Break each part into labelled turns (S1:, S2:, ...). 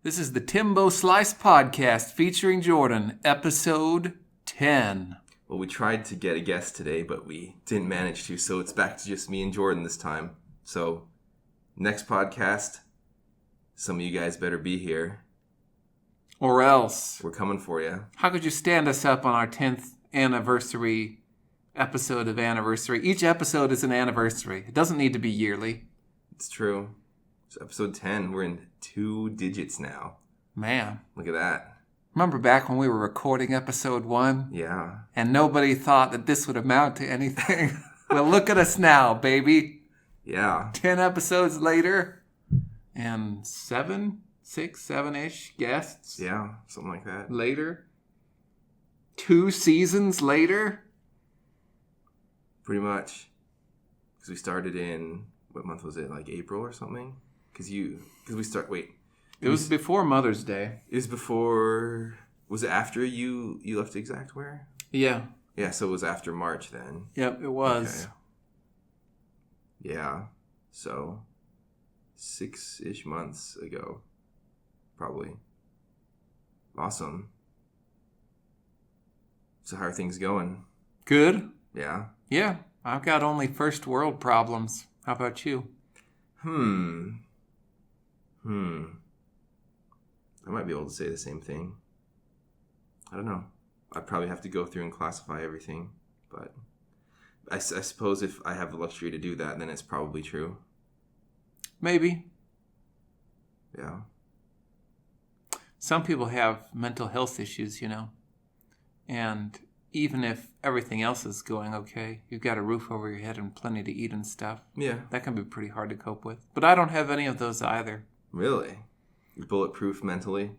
S1: This is the Timbo Slice Podcast featuring Jordan, episode 10.
S2: Well, we tried to get a guest today, but we didn't manage to, so it's back to just me and Jordan this time. So, next podcast, some of you guys better be here.
S1: Or else.
S2: We're coming for you.
S1: How could you stand us up on our 10th anniversary episode of Anniversary? Each episode is an anniversary. It doesn't need to be yearly.
S2: It's true. It's episode 10. We're in 2 digits now.
S1: Man.
S2: Look at that.
S1: Remember back when we were recording episode 1?
S2: Yeah.
S1: And nobody thought that this would amount to anything. Well, look at us now, baby.
S2: Yeah.
S1: 10 episodes later. And 7-ish guests.
S2: Yeah, something like that.
S1: Later. 2 seasons later.
S2: Pretty much. Because we started in, what month was it? Like April or something?
S1: It was before Mother's Day.
S2: It was before, was it after you left Exactwear?
S1: Yeah.
S2: Yeah, so it was after March then.
S1: Yep, it was.
S2: Okay. Yeah, so 6-ish months ago, probably. Awesome. So how are things going?
S1: Good.
S2: Yeah?
S1: Yeah, I've got only first world problems. How about you?
S2: I might be able to say the same thing. I don't know. I'd probably have to go through and classify everything. But I suppose if I have the luxury to do that, then it's probably true.
S1: Maybe.
S2: Yeah.
S1: Some people have mental health issues, you know. And even if everything else is going okay, you've got a roof over your head and plenty to eat and stuff.
S2: Yeah.
S1: That can be pretty hard to cope with. But I don't have any of those either.
S2: Really? You're bulletproof mentally?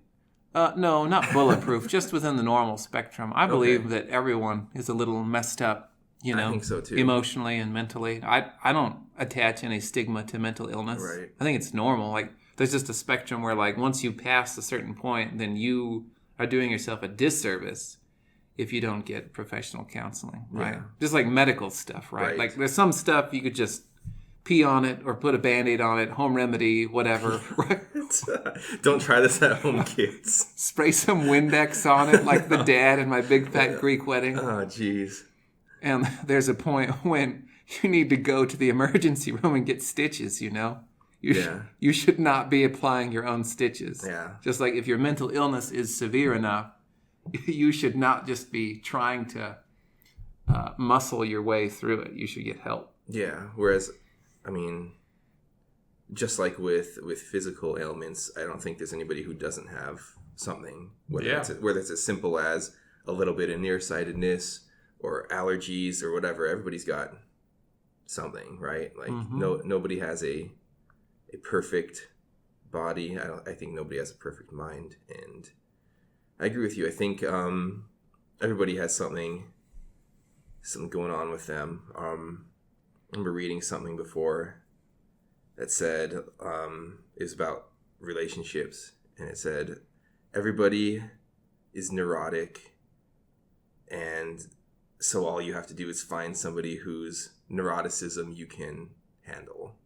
S1: No, not bulletproof, just within the normal spectrum. I believe that everyone is a little messed up, you know,
S2: I think so too.
S1: Emotionally and mentally. I don't attach any stigma to mental illness.
S2: Right.
S1: I think it's normal. Like, there's just a spectrum where, like, once you pass a certain point, then you are doing yourself a disservice if you don't get professional counseling, right?
S2: Yeah.
S1: Just like medical stuff, right?
S2: Right.
S1: Like, there's some stuff you could just pee on it or put a Band-Aid on it, home remedy, whatever, right?
S2: Don't try this at home, kids.
S1: Spray some Windex on it like the dad in My Big Fat Greek Wedding.
S2: Oh, jeez.
S1: And there's a point when you need to go to the emergency room and get stitches, you know? You should not be applying your own stitches.
S2: Yeah.
S1: Just like if your mental illness is severe enough, you should not just be trying to muscle your way through it. You should get help.
S2: Yeah. Whereas, I mean, just like with physical ailments, I don't think there's anybody who doesn't have something. Whether it's as simple as a little bit of nearsightedness or allergies or whatever. Everybody's got something, right? Like nobody has a perfect body. I think nobody has a perfect mind, and I agree with you. I think everybody has something going on with them. I remember reading something before that said it was about relationships, and it said everybody is neurotic, and so all you have to do is find somebody whose neuroticism you can handle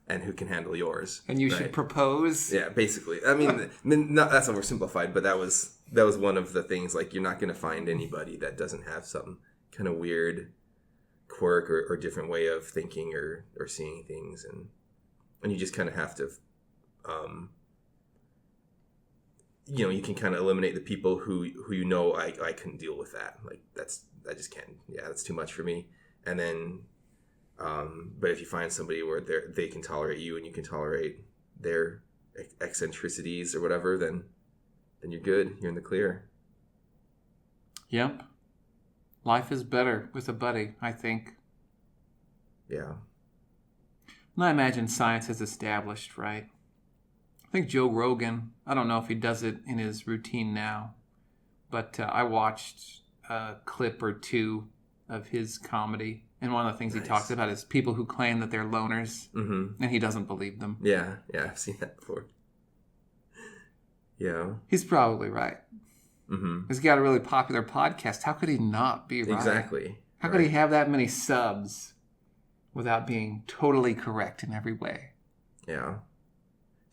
S2: and who can handle yours.
S1: And you should propose?
S2: Yeah, basically. I mean, that's oversimplified, but that was one of the things. Like, you're not going to find anybody that doesn't have some kind of weird quirk or different way of thinking or seeing things, and you just kind of have to you can kind of eliminate the people who I couldn't deal with that. Like, I just can't. Yeah, that's too much for me. And then but if you find somebody where they can tolerate you and you can tolerate their eccentricities or whatever, then you're good. You're in the clear.
S1: Yep. Life is better with a buddy, I think.
S2: Yeah.
S1: And I imagine science has established, right? I think Joe Rogan, I don't know if he does it in his routine now, but I watched a clip or two of his comedy. And one of the things he talks about is people who claim that they're loners, and he doesn't believe them.
S2: Yeah, I've seen that before. Yeah.
S1: He's probably right. He's got a really popular podcast. How could he not be right?
S2: Exactly.
S1: How could he have that many subs without being totally correct in every way?
S2: Yeah.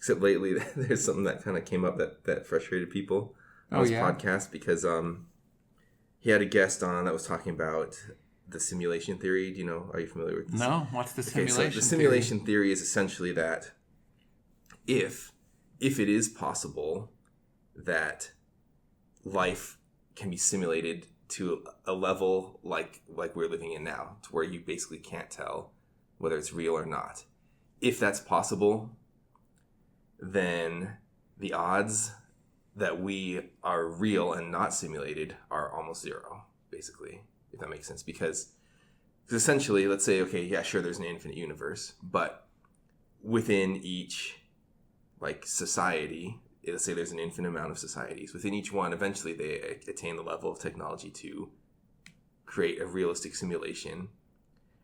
S2: Except lately, there's something that kind of came up that frustrated people on his podcast because he had a guest on that was talking about the simulation theory. Do you know? Are you familiar with this?
S1: No. What's the simulation theory?
S2: So the simulation theory is essentially that if it is possible that life can be simulated to a level like we're living in now, to where you basically can't tell whether it's real or not. If that's possible, then the odds that we are real and not simulated are almost zero, basically, if that makes sense. Because essentially, let's say, okay, yeah, sure, there's an infinite universe, but within each society, let's say there's an infinite amount of societies. Within each one, eventually they attain the level of technology to create a realistic simulation.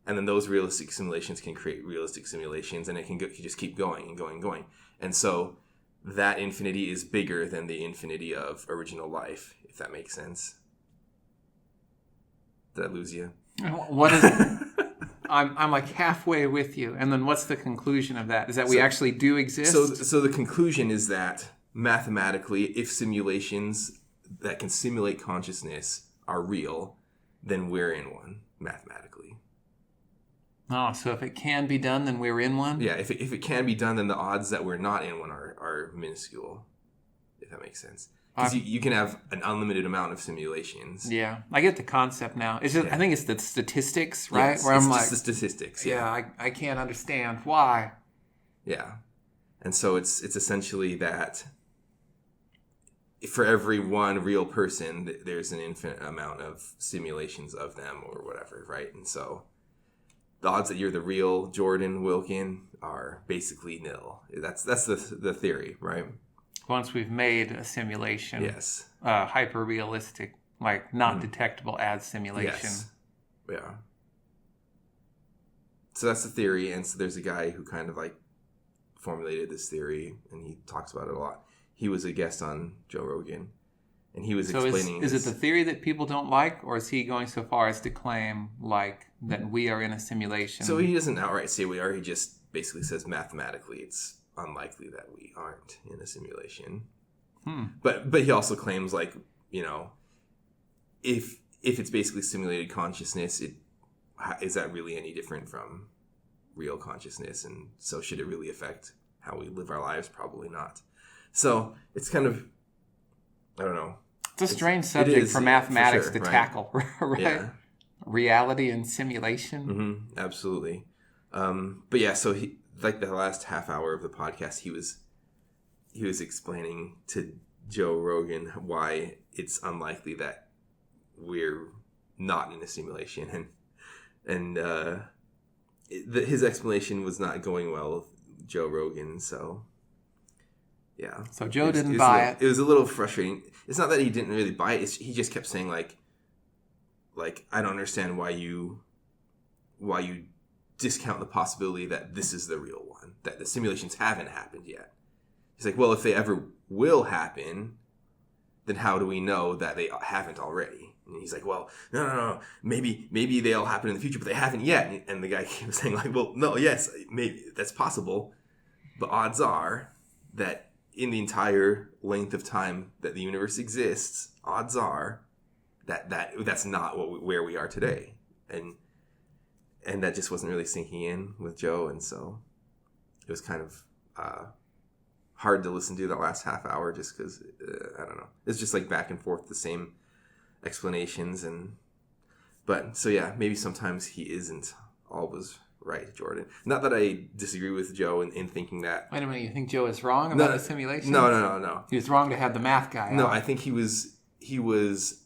S2: And then those realistic simulations can create realistic simulations, and it can just keep going and going and going. And so that infinity is bigger than the infinity of original life, if that makes sense. Did I lose you?
S1: What is it? I'm like halfway with you. And then what's the conclusion of that? Is that we actually do exist?
S2: So the conclusion is that mathematically, if simulations that can simulate consciousness are real, then we're in one, mathematically.
S1: Oh, so if it can be done, then we're in one?
S2: Yeah, if it can be done, then the odds that we're not in one are minuscule, if that makes sense. Because you can have an unlimited amount of simulations.
S1: Yeah, I get the concept now. It's just, I think it's the statistics, right?
S2: Yes, it's just the statistics.
S1: Yeah, I can't understand why.
S2: Yeah, and so it's essentially that for every one real person, there's an infinite amount of simulations of them or whatever, right? And so the odds that you're the real Jordan Wilkin are basically nil. That's the theory, right?
S1: Once we've made a simulation,
S2: yes,
S1: hyper realistic, like not detectable as simulation.
S2: Yes. Yeah. So that's the theory, and so there's a guy who kind of formulated this theory, and he talks about it a lot. He was a guest on Joe Rogan, and he was explaining.
S1: Is it the theory that people don't like, or is he going so far as to claim that we are in a simulation?
S2: So he doesn't outright say we are. He just basically says mathematically it's unlikely that we aren't in a simulation. But he also claims if it's basically simulated consciousness, is that really any different from real consciousness? And so should it really affect how we live our lives? Probably not. So it's kind of, I don't know.
S1: It's a strange subject for mathematics to tackle, right?
S2: Yeah.
S1: Reality and simulation.
S2: Mm-hmm, absolutely. But yeah, so he, the last half hour of the podcast, he was explaining to Joe Rogan why it's unlikely that we're not in a simulation, and his explanation was not going well with Joe Rogan. So yeah,
S1: so Joe didn't buy it.
S2: It was a little frustrating. It's not that he didn't really buy it. He just kept saying I don't understand why you discount the possibility that this is the real one, that the simulations haven't happened yet. He's like, well, if they ever will happen, then how do we know that they haven't already? And he's like, well, no. Maybe they'll happen in the future, but they haven't yet. And the guy keeps saying well, no, yes, maybe that's possible. But odds are that in the entire length of time that the universe exists, odds are that's not where we are today. And that just wasn't really sinking in with Joe. And so it was kind of hard to listen to that last half hour just because, I don't know. It's just back and forth, the same explanations. But so yeah, maybe sometimes he isn't always right, Jordan. Not that I disagree with Joe in thinking that.
S1: Wait a minute, you think Joe is wrong about the simulation?
S2: No.
S1: He was wrong to have the math guy
S2: No,
S1: out.
S2: I think he was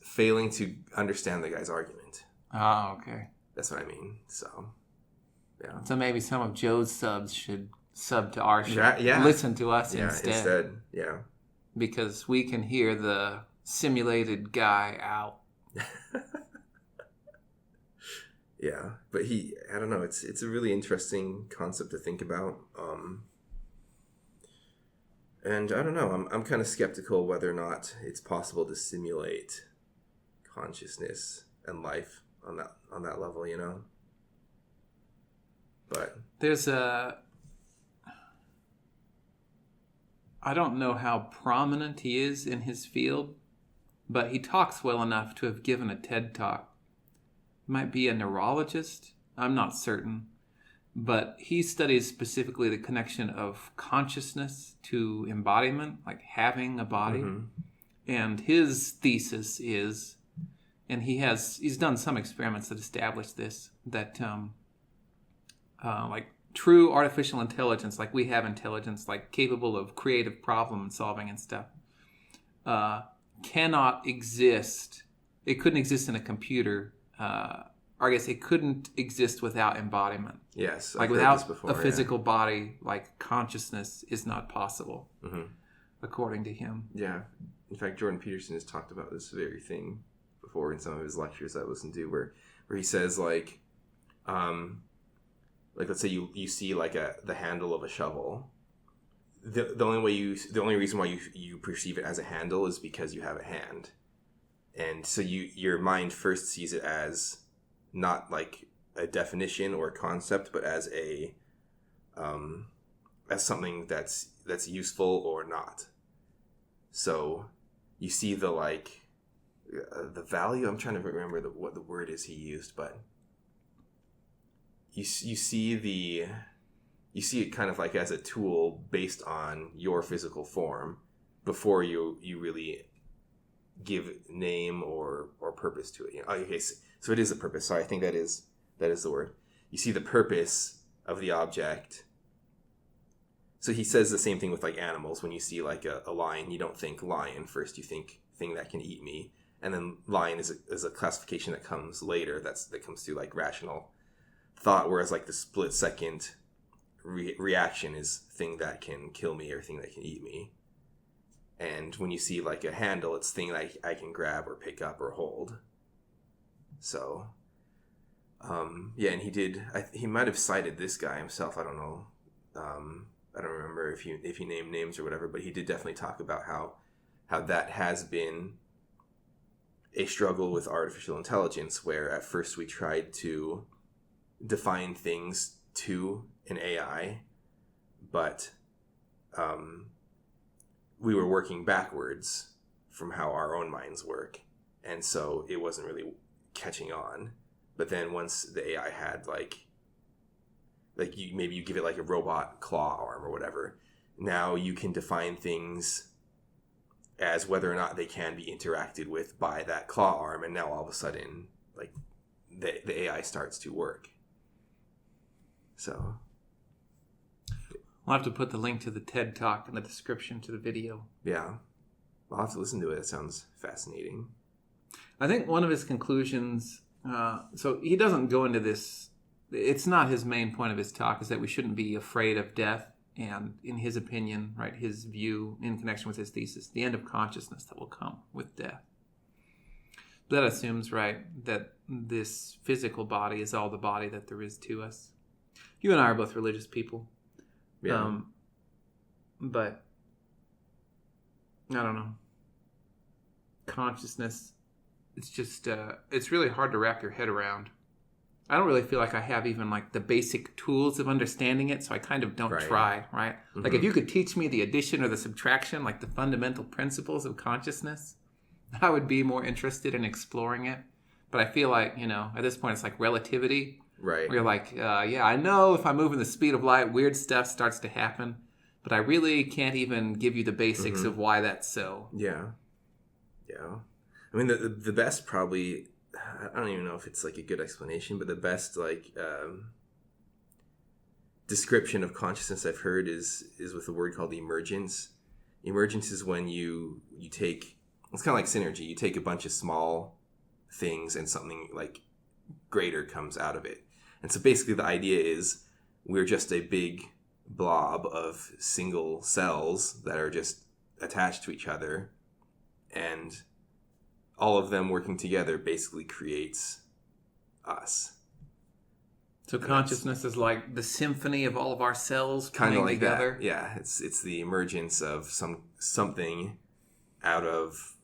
S2: failing to understand the guy's argument.
S1: Oh, okay.
S2: That's what I mean. So, yeah.
S1: So maybe some of Joe's subs should sub to our show.
S2: Yeah.
S1: Listen to us instead.
S2: Yeah.
S1: Because we can hear the simulated guy out.
S2: Yeah. But I don't know, it's a really interesting concept to think about. And I don't know, I'm kind of skeptical whether or not it's possible to simulate consciousness and life on that level, But
S1: there's I don't know how prominent he is in his field, but he talks well enough to have given a TED Talk. He might be a neurologist. I'm not certain. But he studies specifically the connection of consciousness to embodiment, like having a body.
S2: Mm-hmm.
S1: And his thesis is, and he's done some experiments that establish this, that like true artificial intelligence, like we have intelligence, like capable of creative problem solving and stuff, cannot exist. It couldn't exist in a computer. Or I guess it couldn't exist without embodiment.
S2: Yes,
S1: like without a physical body, like consciousness is not possible, according to him.
S2: Yeah. In fact, Jordan Peterson has talked about this very thing before in some of his lectures I listened to, where he says like let's say you see like the handle of a shovel. The only reason why you perceive it as a handle is because you have a hand, and so your mind first sees it as not like a definition or a concept, but as as something that's useful or not. So you see the value. I'm trying to remember what the word is he used, but you see it kind of like as a tool based on your physical form before you really give name or purpose to it. Okay, so it is a purpose. So I think that is the word. You see the purpose of the object. So he says the same thing with like animals. When you see like a lion, you don't think lion first. You think thing that can eat me, and then lion is a classification that comes later. That comes through like rational thought. Whereas like the split second reaction is thing that can kill me or thing that can eat me. And when you see like a handle, it's thing that I can grab or pick up or hold. So, yeah, and he might have cited this guy himself. I don't know. I don't remember if he named names or whatever, but he did definitely talk about how that has been a struggle with artificial intelligence, where at first we tried to define things to an AI, but we were working backwards from how our own minds work, and so it wasn't really catching on. But then once the AI had like you give it like a robot claw arm or whatever, now you can define things as whether or not they can be interacted with by that claw arm, and now all of a sudden like the AI starts to work. So
S1: I'll have to put the link to the TED Talk in the description to the video.
S2: Yeah, I'll have to listen to it. It sounds fascinating.
S1: I think one of his conclusions, so he doesn't go into this, it's not his main point of his talk, is that we shouldn't be afraid of death. And in his opinion, right, his view in connection with his thesis, the end of consciousness that will come with death. That assumes, right, that this physical body is all the body that there is to us. You and I are both religious people.
S2: Yeah.
S1: But I don't know. Consciousness, it's just, it's really hard to wrap your head around. I don't really feel like I have even like the basic tools of understanding it, so I kind of don't try, right? Mm-hmm. Like if you could teach me the addition or the subtraction, like the fundamental principles of consciousness, I would be more interested in exploring it. But I feel like, at this point it's like relativity.
S2: Right.
S1: Where you're like, yeah, I know if I'm moving the speed of light, weird stuff starts to happen. But I really can't even give you the basics of why that's so.
S2: Yeah. Yeah. I mean, the best probably... I don't even know if it's like a good explanation, but the best like description of consciousness I've heard is with a word called emergence. Emergence is when you take, it's kind of like synergy. You take a bunch of small things and something like greater comes out of it. And so basically the idea is we're just a big blob of single cells that are just attached to each other, and all of them working together basically creates us.
S1: So consciousness is like the symphony of all of our cells coming
S2: like
S1: together.
S2: That. Yeah, it's the emergence of something out of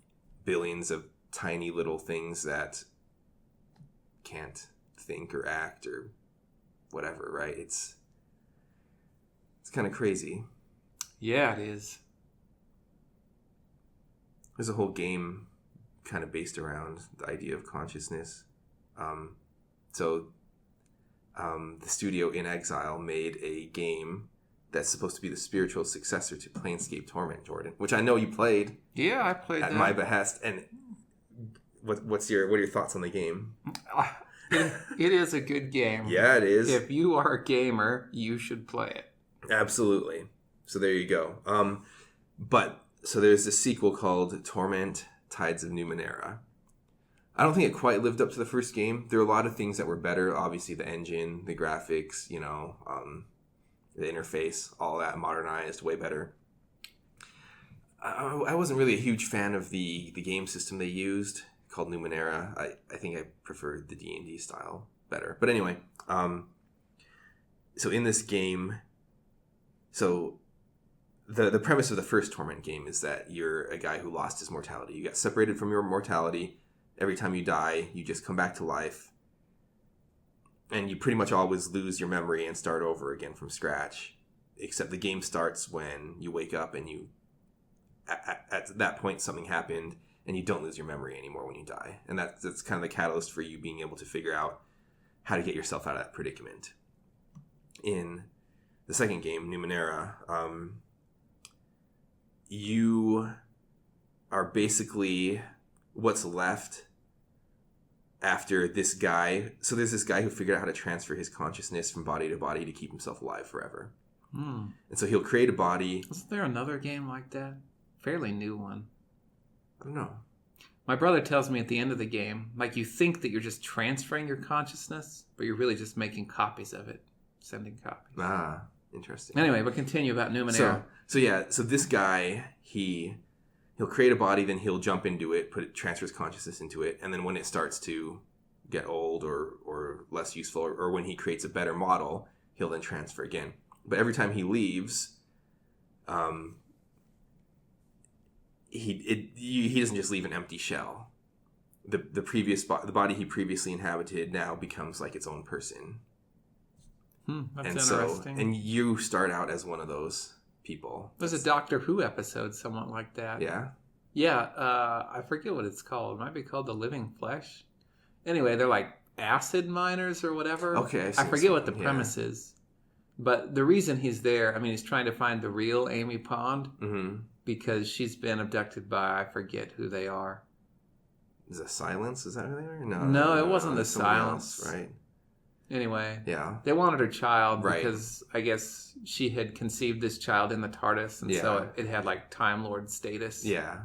S2: billions of tiny little things that can't think or act or whatever, right? It's kind of crazy.
S1: Yeah, it is.
S2: there's a whole game kind of based around the idea of consciousness. So the studio In Exile made a game that's supposed to be the spiritual successor to Planescape Torment, Jordan, which I know you played.
S1: Yeah, I played
S2: at my behest. And what are your thoughts on the game?
S1: It is a good game.
S2: Yeah, it is.
S1: If you are a gamer, you should play it.
S2: Absolutely. So there you go. So there's this sequel called Torment: Tides of Numenera. I don't think it quite lived up to the first game. There are a lot of things that were better. Obviously, the engine, the graphics, the interface, all that modernized, way better. I wasn't really a huge fan of the game system they used called Numenera. I think I preferred the D&D style better. But anyway, so in this game, so the premise of the first Torment game is that you're a guy who lost his mortality. You got separated from your mortality. Every time you die, you just come back to life. And you pretty much always lose your memory and start over again from scratch. Except the game starts when you wake up and you... At that point, something happened, and you don't lose your memory anymore when you die. And that's kind of the catalyst for you being able to figure out how to get yourself out of that predicament. In the second game, Numenera, you are basically what's left after this guy. So there's this guy who figured out how to transfer his consciousness from body to body to keep himself alive forever. And so he'll create a body.
S1: Isn't there another game like that? Fairly new one.
S2: I don't know.
S1: My brother tells me at the end of the game, like, you think that you're just transferring your consciousness, but you're really just making copies of it, sending copies.
S2: Ah, interesting.
S1: Anyway, but continue about Numenera.
S2: So this guy, he'll create a body, then he'll jump into it, transfer his consciousness into it, and then when it starts to get old or less useful, or when he creates a better model, he'll then transfer again. But every time he leaves, he doesn't just leave an empty shell. The body he previously inhabited now becomes like its own person.
S1: That's
S2: and
S1: interesting.
S2: And you start out as one of those people.
S1: There's a Doctor Who episode somewhat like that.
S2: Yeah?
S1: Yeah, I forget what it's called. It might be called The Living Flesh. Anyway, they're like acid miners or whatever.
S2: Okay.
S1: I forget what the premise is. But the reason he's there, I mean, he's trying to find the real Amy Pond because she's been abducted by, I forget who they are.
S2: Is it Silence? Is that who they are?
S1: No, it wasn't the Silence.
S2: Else, right?
S1: Anyway,
S2: yeah,
S1: they wanted her child because I guess she had conceived this child in the TARDIS, and so it had like Time Lord status.
S2: Yeah.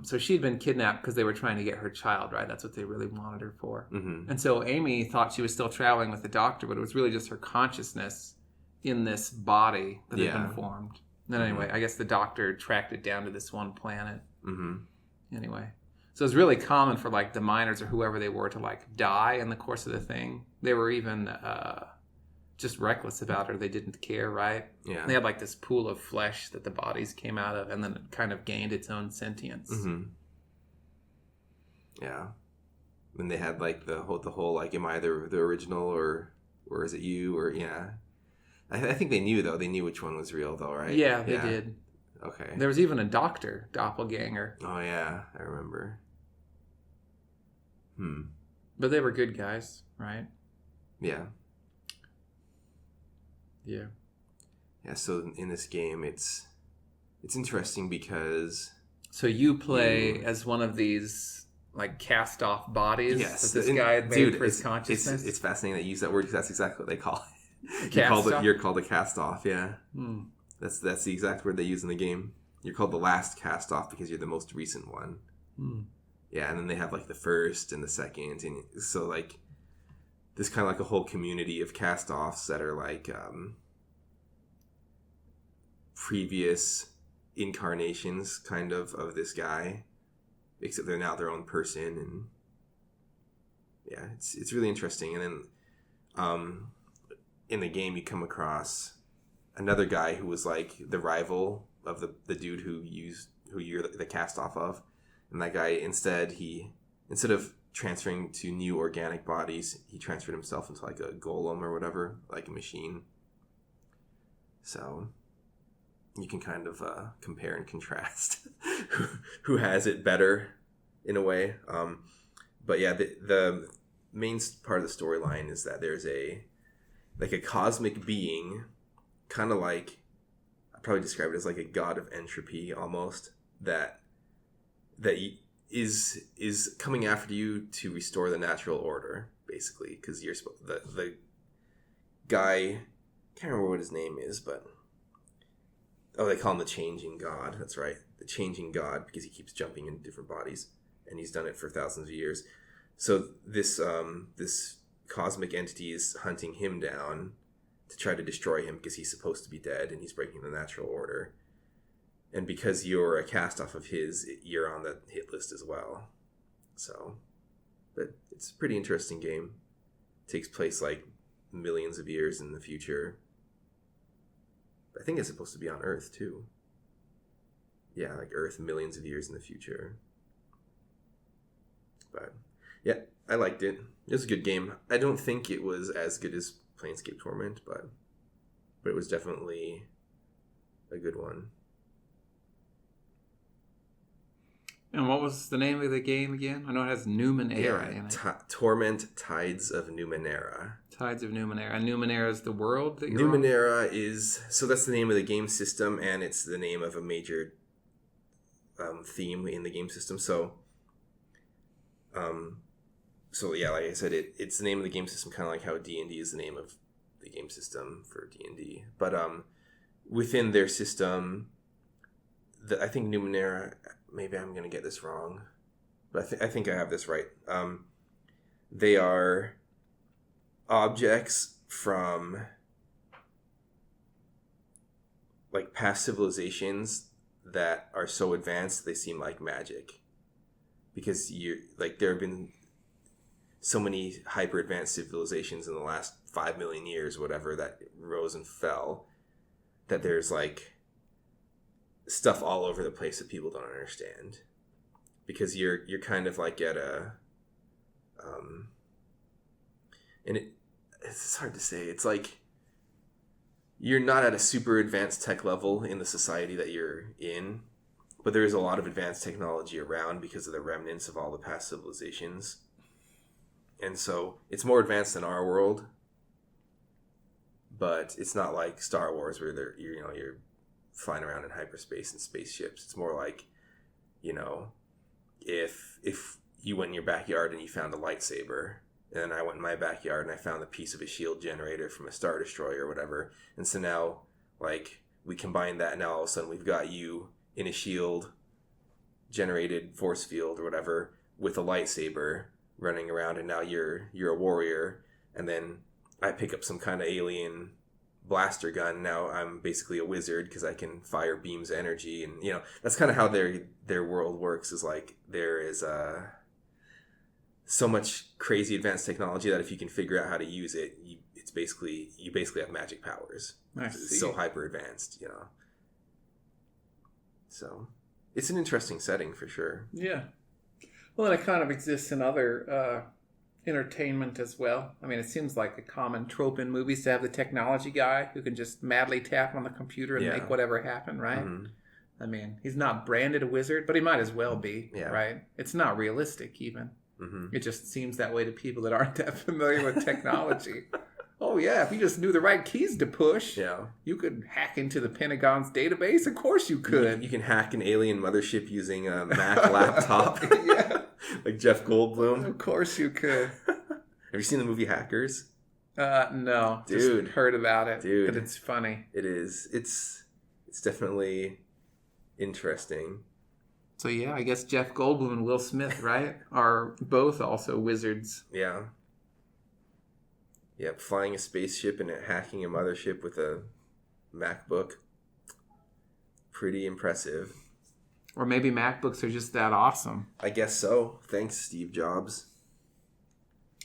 S1: So she'd been kidnapped because they were trying to get her child, right? That's what they really wanted her for. And so Amy thought she was still traveling with the Doctor, but it was really just her consciousness in this body that had been formed. And then anyway, I guess the Doctor tracked it down to this one planet. Anyway, so it's really common for like the miners or whoever they were to like die in the course of the thing. They were even just reckless about her. They didn't care, right?
S2: Yeah.
S1: They had like this pool of flesh that the bodies came out of, and then it kind of gained its own sentience.
S2: Yeah. And they had like the whole like, am I the original or is it you? Or I think they knew though. They knew which one was real though, right?
S1: Yeah, they did.
S2: Okay.
S1: There was even a doctor doppelganger.
S2: Oh yeah, I remember.
S1: But they were good guys, right?
S2: Yeah.
S1: Yeah.
S2: Yeah, so in this game it's interesting because
S1: so you play as one of these like cast off bodies that this guy had made for his consciousness.
S2: It's fascinating that you use that word because that's exactly what they call it. You're called a cast off, yeah. That's the exact word they use in the game. You're called the last cast off because you're the most recent one. Yeah, and then they have like the first and the second, and so like there's kind of like a whole community of cast offs that are like previous incarnations kind of this guy, except they're now their own person, and yeah, it's really interesting. And then in the game you come across another guy who was like the rival of the dude who you're the cast off of, and that guy instead of transferring to new organic bodies, he transferred himself into like a golem or whatever, like a machine. So you can kind of compare and contrast who has it better in a way. But yeah, the main part of the storyline is that there's a cosmic being, kind of like, I'd probably describe it as like a god of entropy almost, that is coming after you to restore the natural order, basically, because you're the guy, can't remember what his name is, but they call him the Changing God. That's right, the Changing God, because he keeps jumping into different bodies, and he's done it for thousands of years. So this cosmic entity is hunting him down to try to destroy him because he's supposed to be dead and he's breaking the natural order. And because you're a cast off of his, you're on the hit list as well. So, but it's a pretty interesting game. It takes place like millions of years in the future. I think it's supposed to be on Earth too. Yeah, like Earth millions of years in the future. But yeah, I liked it. It was a good game. I don't think it was as good as Planescape Torment, but it was definitely a good one.
S1: And what was the name of the game again? I know it has Numenera in it.
S2: Torment Tides of Numenera.
S1: Tides of Numenera. And Numenera is the world that you're
S2: Numenera is... So that's the name of the game system, and it's the name of a major theme in the game system. So yeah, like I said, it's the name of the game system, kind of like how D&D is the name of the game system for D&D. But within their system, I think Numenera... Maybe I'm going to get this wrong, but I think I have this right. They are objects from like past civilizations that are so advanced they seem like magic, because there have been so many hyper advanced civilizations in the last 5 million years, whatever, that rose and fell, that there's like stuff all over the place that people don't understand, because you're kind of like at a and it's hard to say. It's like you're not at a super advanced tech level in the society that you're in, but there is a lot of advanced technology around because of the remnants of all the past civilizations, and so it's more advanced than our world, but it's not like Star Wars where you're flying around in hyperspace and spaceships. It's more like, if you went in your backyard and you found a lightsaber, and then I went in my backyard and I found a piece of a shield generator from a Star Destroyer or whatever, and so now, like, we combine that, and now all of a sudden we've got you in a shield generated force field or whatever with a lightsaber running around, and now you're a warrior, and then I pick up some kind of alien blaster gun. Now I'm basically a wizard because I can fire beams of energy, and that's kind of how their world works. Is like there is so much crazy advanced technology that if you can figure out how to use it, you basically have magic powers. It's so hyper advanced, So it's an interesting setting for sure.
S1: Yeah. Well, and it kind of exists in other entertainment as well. I mean, it seems like a common trope in movies to have the technology guy who can just madly tap on the computer and make whatever happen, right? Mm-hmm. I mean, he's not branded a wizard, but he might as well be, right? It's not realistic even. Mm-hmm. It just seems that way to people that aren't that familiar with technology. Oh yeah, if you just knew the right keys to push, you could hack into the Pentagon's database. Of course you could.
S2: You can hack an alien mothership using a Mac laptop. Like Jeff Goldblum.
S1: Of course you could.
S2: Have you seen the movie Hackers?
S1: No.
S2: Dude.
S1: Just heard about it.
S2: Dude.
S1: But it's funny.
S2: It is. It's definitely interesting.
S1: So yeah, I guess Jeff Goldblum and Will Smith, right, are both also wizards.
S2: Yeah. Yep, flying a spaceship and hacking a mothership with a MacBook. Pretty impressive.
S1: Or maybe MacBooks are just that awesome.
S2: I guess so. Thanks, Steve Jobs.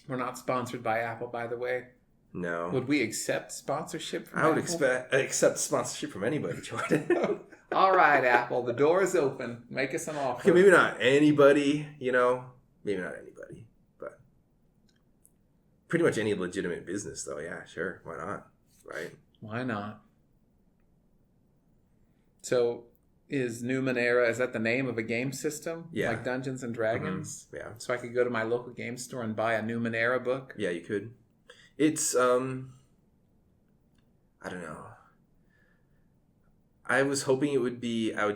S1: We're not sponsored by Apple, by the way.
S2: No.
S1: Would we accept sponsorship from Apple?
S2: I would accept sponsorship from anybody, Jordan.
S1: All right, Apple. The door is open. Make us an offer.
S2: Okay, maybe not anybody, Maybe not anybody. But pretty much any legitimate business, though. Yeah, sure. Why not? Right?
S1: Why not? So is Numenera, is that the name of a game system?
S2: Yeah.
S1: Like Dungeons and Dragons?
S2: Yeah.
S1: So I could go to my local game store and buy a Numenera book?
S2: Yeah, you could. It's, I don't know. I was hoping I would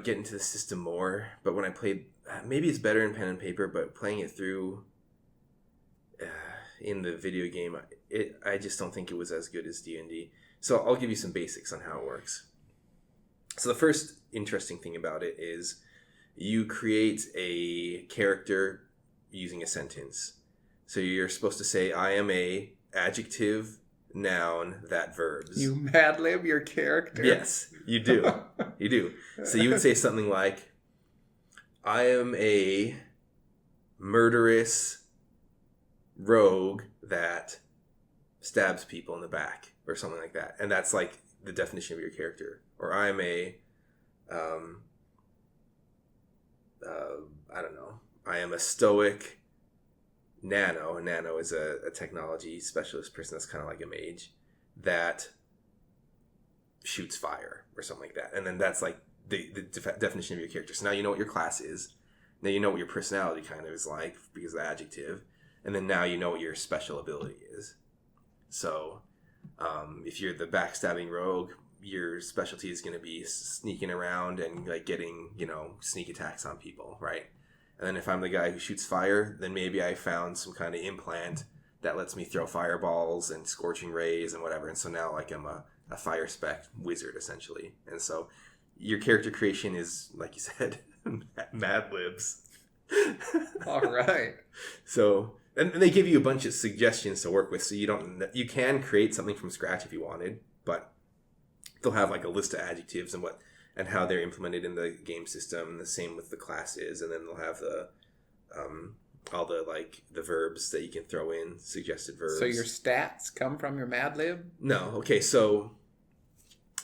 S2: get into the system more, but when I played, maybe it's better in pen and paper, but playing it through in the video game, I just don't think it was as good as D&D. So I'll give you some basics on how it works. So the first interesting thing about it is you create a character using a sentence. So you're supposed to say, I am a adjective, noun, that verbs.
S1: You Mad Lib your character?
S2: Yes, you do. You do. So you would say something like, I am a murderous rogue that stabs people in the back, or something like that. And that's like the definition of your character. Or I'm a, I don't know, I am a stoic nano. A nano is a technology specialist person that's kind of like a mage that shoots fire or something like that. And then that's like the definition of your character. So now you know what your class is. Now you know what your personality kind of is like because of the adjective. And then now you know what your special ability is. So if you're the backstabbing rogue, your specialty is going to be sneaking around and like getting, sneak attacks on people, right? And then if I'm the guy who shoots fire, then maybe I found some kind of implant that lets me throw fireballs and scorching rays and whatever. And so now like I'm a fire spec wizard essentially. And so your character creation is, like you said, Mad Libs.
S1: All right.
S2: So, and they give you a bunch of suggestions to work with. So you can create something from scratch if you wanted, but they'll have like a list of adjectives and how they're implemented in the game system. The same with the classes, and then they'll have the all the like the verbs that you can throw in, suggested verbs.
S1: So your stats come from your Mad Lib?
S2: No. Okay, so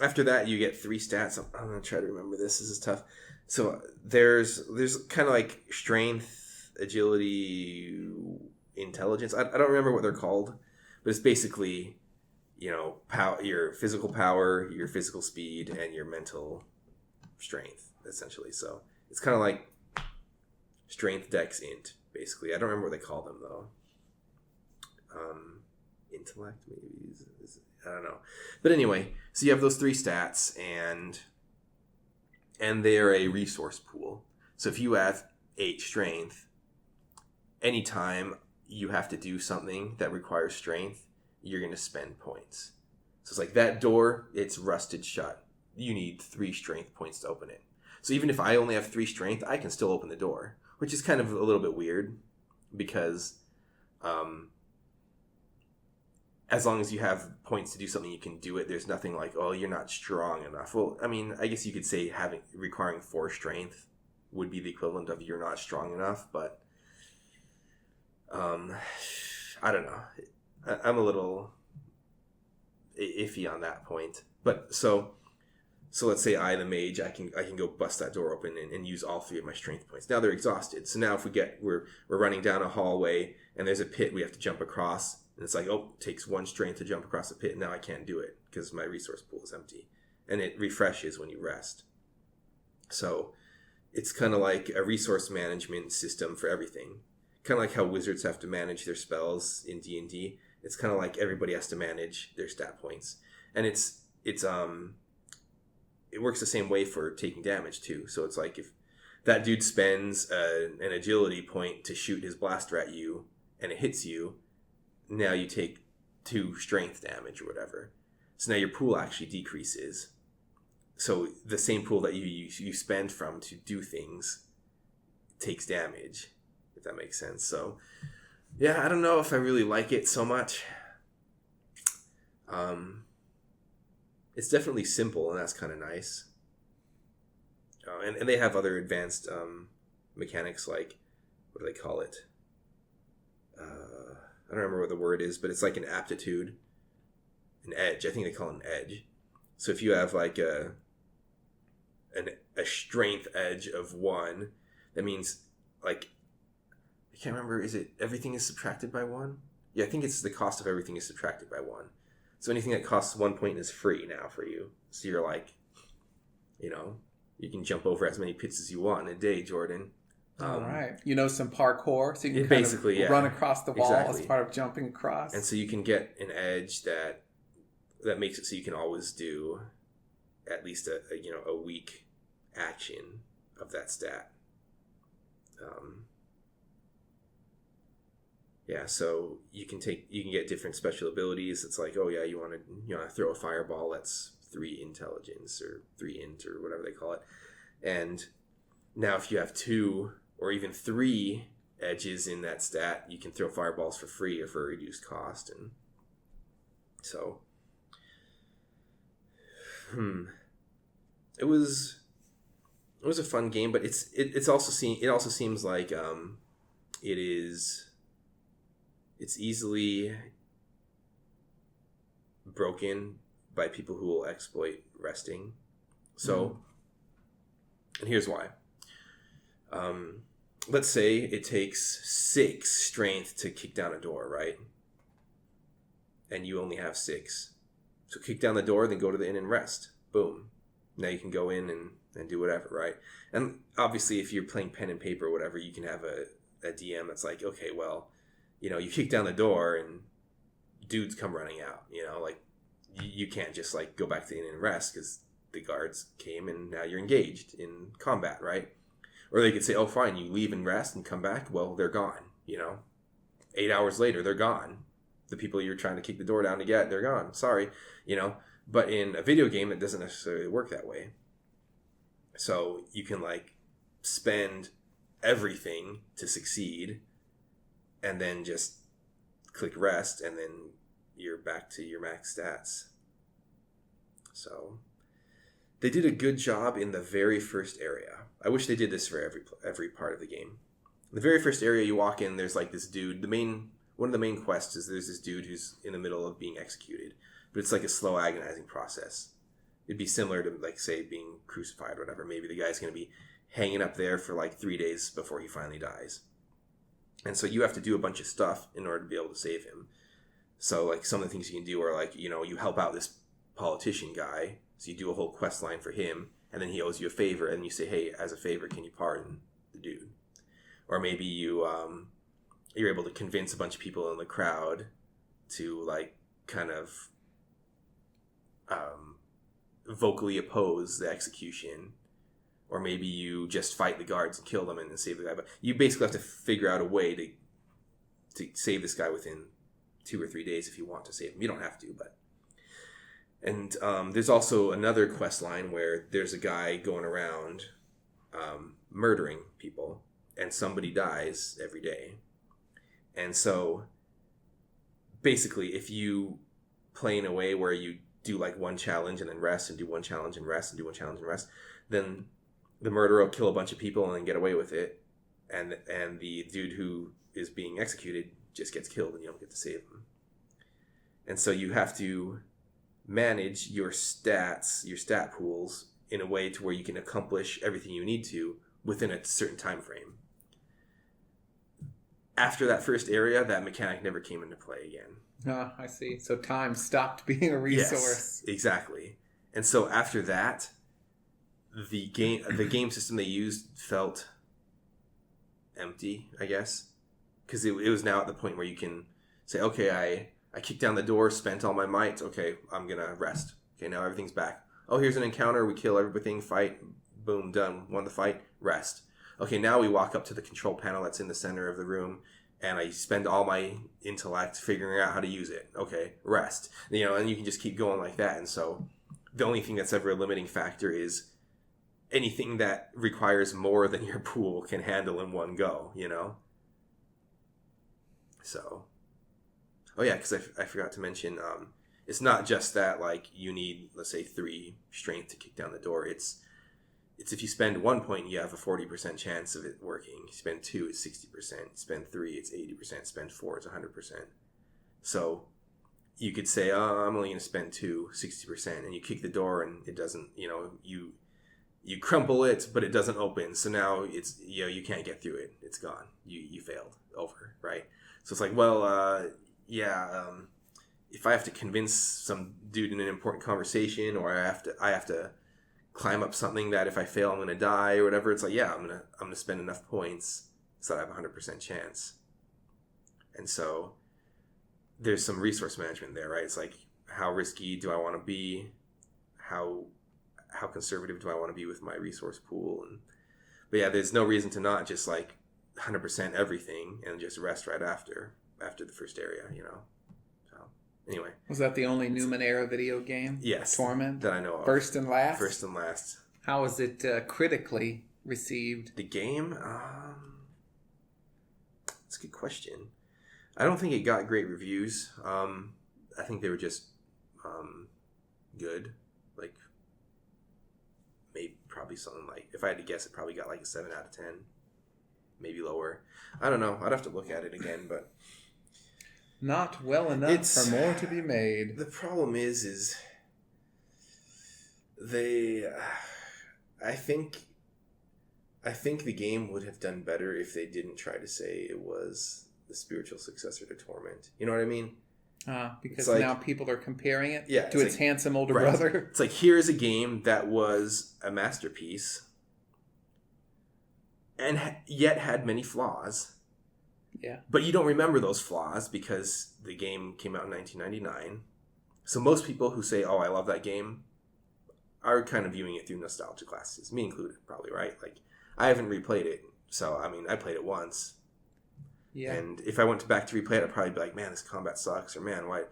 S2: after that you get 3 stats. I'm gonna try to remember this. This is tough. So there's kind of like strength, agility, intelligence. I don't remember what they're called, but it's basically power, your physical power, your physical speed, and your mental strength, essentially. So it's kind of like strength, dex, int, basically. I don't remember what they call them though. Intellect, maybe. I don't know. But anyway, so you have those 3 stats, and they're a resource pool. So if you have 8 strength, anytime you have to do something that requires strength, you're going to spend points. So it's like that door, it's rusted shut. You need 3 strength points to open it. So even if I only have 3 strength, I can still open the door, which is kind of a little bit weird because as long as you have points to do something, you can do it. There's nothing like, oh, you're not strong enough. Well, I mean, I guess you could say requiring 4 strength would be the equivalent of you're not strong enough, but I don't know. I'm a little iffy on that point. But so let's say I, the mage, I can go bust that door open and use all 3 of my strength points. Now they're exhausted. So now if we're running down a hallway and there's a pit we have to jump across, and it's like, oh, it takes 1 strength to jump across the pit. Now I can't do it because my resource pool is empty. And it refreshes when you rest. So it's kind of like a resource management system for everything. Kind of like how wizards have to manage their spells in D&D. It's kind of like everybody has to manage their stat points. And it works the same way for taking damage too. So it's like if that dude spends an agility point to shoot his blaster at you and it hits you, now you take 2 strength damage or whatever. So now your pool actually decreases. So the same pool that you spend from to do things takes damage, if that makes sense. So yeah, I don't know if I really like it so much. It's definitely simple, and that's kind of nice. And they have other advanced mechanics, like, what do they call it? I don't remember what the word is, but it's like an aptitude, an edge. I think they call it an edge. So if you have like a strength edge of 1, that means like, I can't remember, is it everything is subtracted by 1? Yeah, I think it's the cost of everything is subtracted by 1. So anything that costs 1 point is free now for you. So you're like, You can jump over as many pits as you want in a day, Jordan.
S1: All right. You know some parkour, so you can
S2: basically
S1: run across the wall
S2: exactly.
S1: as part of jumping across.
S2: And so you can get an edge that makes it so you can always do at least a weak action of that stat. So you can get different special abilities. It's like, oh yeah, you want to throw a fireball that's 3 intelligence or 3 int or whatever they call it. And now if you have 2 or even 3 edges in that stat, you can throw fireballs for free or for a reduced cost. And so it was a fun game, but it also seems like it's easily broken by people who will exploit resting. So, and here's why. Let's say it takes 6 strength to kick down a door, right? And you only have 6. So kick down the door, then go to the inn and rest. Boom. Now you can go in and do whatever, right? And obviously if you're playing pen and paper or whatever, you can have a DM that's like, okay, well, you kick down the door and dudes come running out, like you can't just like go back to the inn and rest because the guards came and now you're engaged in combat, right? Or they could say, oh, fine, you leave and rest and come back. Well, they're gone, 8 hours later, they're gone. The people you're trying to kick the door down to get, they're gone. Sorry, But in a video game, it doesn't necessarily work that way. So you can like spend everything to succeed and then just click rest and then you're back to your max stats. So they did a good job in the very first area. I wish they did this for every part of the game. The very first area you walk in, there's like this dude. One of the main quests is there's this dude who's in the middle of being executed. But it's like a slow, agonizing process. It'd be similar to, like, say, being crucified or whatever. Maybe the guy's going to be hanging up there for, like, 3 days before he finally dies. And so you have to do a bunch of stuff in order to be able to save him. So, like, some of the things you can do are, like, you help out this politician guy. So you do a whole quest line for him. And then he owes you a favor. And you say, hey, as a favor, can you pardon the dude? Or maybe you're able to convince a bunch of people in the crowd to, like, kind of vocally oppose the execution, or maybe you just fight the guards and kill them and then save the guy. But you basically have to figure out a way to save this guy within 2 or 3 days if you want to save him. You don't have to, but. And there's also another quest line where there's a guy going around murdering people, and somebody dies every day. And so basically, if you play in a way where you do like one challenge and then rest and do one challenge and rest and do one challenge and rest, then the murderer will kill a bunch of people and then get away with it, and the dude who is being executed just gets killed and you don't get to save him. And so you have to manage your stats, your stat pools, in a way to where you can accomplish everything you need to within a certain time frame. After that first area, that mechanic never came into play again.
S1: Oh, I see. So time stopped being a resource.
S2: Yes, exactly. And so after that, the game system they used felt empty, I guess. Because it was now at the point where you can say, okay, I kicked down the door, spent all my might. Okay, I'm going to rest. Okay, now everything's back. Oh, here's an encounter. We kill everything, fight. Boom, done. Won the fight. Rest. Okay, now we walk up to the control panel that's in the center of the room, and I spend all my intellect figuring out how to use it. Okay, rest. And you can just keep going like that. And so the only thing that's ever a limiting factor is anything that requires more than your pool can handle in one go, So, oh yeah, because I forgot to mention, it's not just that, like, you need, let's say, 3 strength to kick down the door. It's if you spend 1 point, you have a 40% chance of it working. You spend 2, it's 60%. Spend 3, it's 80%. Spend 4, it's 100%. So you could say, oh, I'm only going to spend 2, 60%. And you kick the door and it doesn't, you crumple it, but it doesn't open. So now it's, you can't get through it. It's gone. You failed. Over, right? So it's like, well, if I have to convince some dude in an important conversation, or I have to climb up something that if I fail I'm gonna die or whatever. It's like, yeah, I'm gonna spend enough points so that I have a 100% chance. And so there's some resource management there, right? It's like, how risky do I want to be? How conservative do I want to be with my resource pool? But yeah, there's no reason to not just like 100% everything and just rest right after the first area, you know. So anyway,
S1: was that the only Newman era video game?
S2: Yes,
S1: Torment,
S2: that I know of.
S1: First and last.
S2: First and last.
S1: How was it critically received?
S2: The game, that's a good question. I don't think it got great reviews. I think they were just good. Like, maybe probably something like, if I had to guess, it probably got like a 7 out of 10, maybe lower. I don't know. I'd have to look at it again, but
S1: not well enough for more to be made.
S2: The problem is they. I think the game would have done better if they didn't try to say it was the spiritual successor to Torment. You know what I mean?
S1: Because like, now people are comparing it to its like, handsome older
S2: right.
S1: brother.
S2: It's like, here's a game that was a masterpiece and yet had many flaws.
S1: Yeah.
S2: But you don't remember those flaws because the game came out in 1999. So most people who say, oh, I love that game, are kind of viewing it through nostalgia glasses. Me included, probably, right? Like, I haven't replayed it. So, I mean, I played it once.
S1: Yeah.
S2: And if I went back to replay it, I'd probably be like, man, this combat sucks. Or, man, why,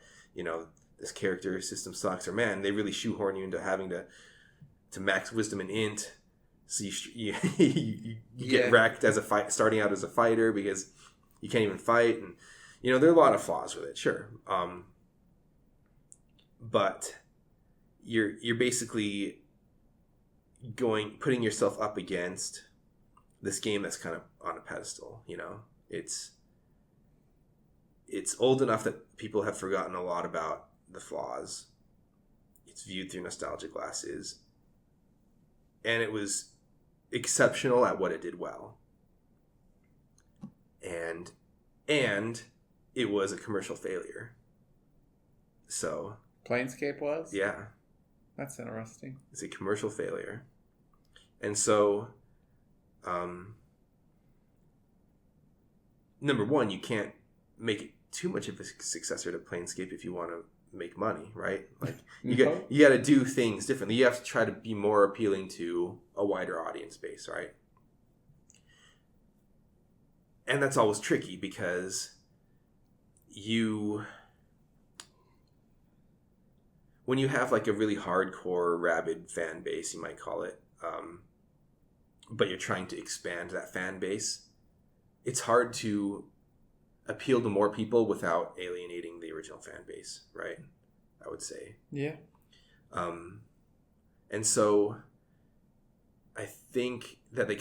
S2: this character system sucks. Or, man, they really shoehorn you into having to max wisdom and int. So you get wrecked as starting out as a fighter because you can't even fight. And, there are a lot of flaws with it, sure. But you're basically putting yourself up against this game that's kind of on a pedestal, It's old enough that people have forgotten a lot about the flaws. It's viewed through nostalgia glasses. And it was exceptional at what it did well. And it was a commercial failure. So
S1: Planescape was?
S2: Yeah.
S1: That's interesting.
S2: It's a commercial failure. And so number one, you can't make it too much of a successor to Planescape if you want to make money, right? Like you got to do things differently. You have to try to be more appealing to a wider audience base, right? And that's always tricky because when you have like a really hardcore rabid fan base, you might call it, but you're trying to expand that fan base, it's hard to appeal to more people without alienating the original fan base, right? I would say.
S1: Yeah.
S2: And so I think that they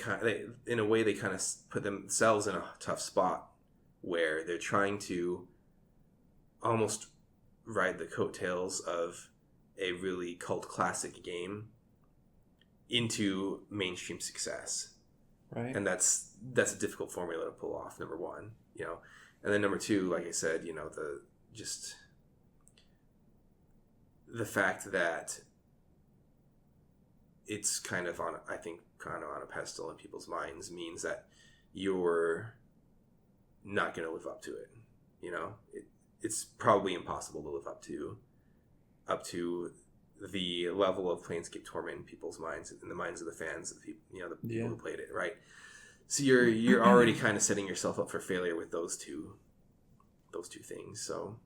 S2: in a way, they kind of put themselves in a tough spot where they're trying to almost ride the coattails of a really cult classic game into mainstream success.
S1: Right.
S2: And that's a difficult formula to pull off, number one, And then number two, like I said, the fact that it's kind of on a pedestal in people's minds means that you're not going to live up to it. It's probably impossible to live up to the level of Planescape Torment in people's minds, in the minds of the fans, of the people who played it, right? So you're already kind of setting yourself up for failure with those two things. So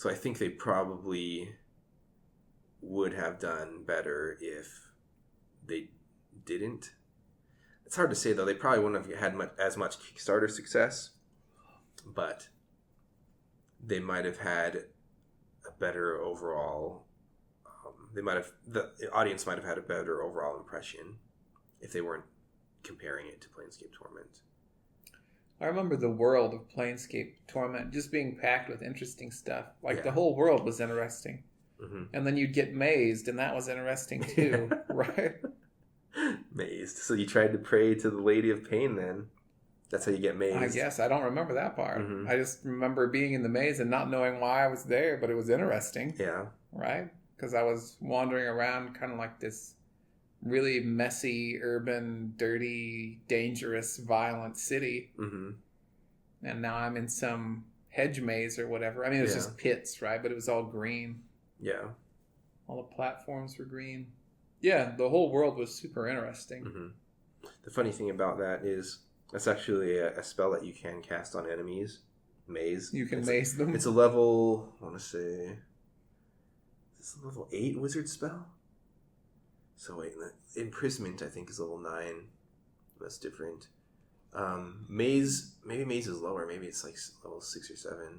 S2: I think they probably would have done better if they didn't. It's hard to say, though. They probably wouldn't have had as much Kickstarter success, but they might have had a better overall. The audience might have had a better overall impression if they weren't comparing it to Planescape Torment.
S1: I remember the world of Planescape Torment just being packed with interesting stuff. The whole world was interesting. Mm-hmm. And then you'd get mazed, and that was interesting too, right?
S2: Mazed. So you tried to pray to the Lady of Pain then. That's how you get mazed.
S1: I guess. I don't remember that part.
S2: Mm-hmm.
S1: I just remember being in the maze and not knowing why I was there, but it was interesting.
S2: Yeah.
S1: Right? because I was wandering around kind of like this really messy, urban, dirty, dangerous, violent city.
S2: Mm-hmm.
S1: And now I'm in some hedge maze or whatever. I mean, it was just pits, right? But it was all green.
S2: Yeah.
S1: All the platforms were green. Yeah, the whole world was super interesting.
S2: Mm-hmm. The funny thing about that is that's actually a spell that you can cast on enemies. Maze.
S1: You can maze them?
S2: It's a level, I want to say, it's a level 8 wizard spell? So wait, imprisonment I think is level 9. That's different. Maze, maybe maze is lower. Maybe it's like level 6 or 7.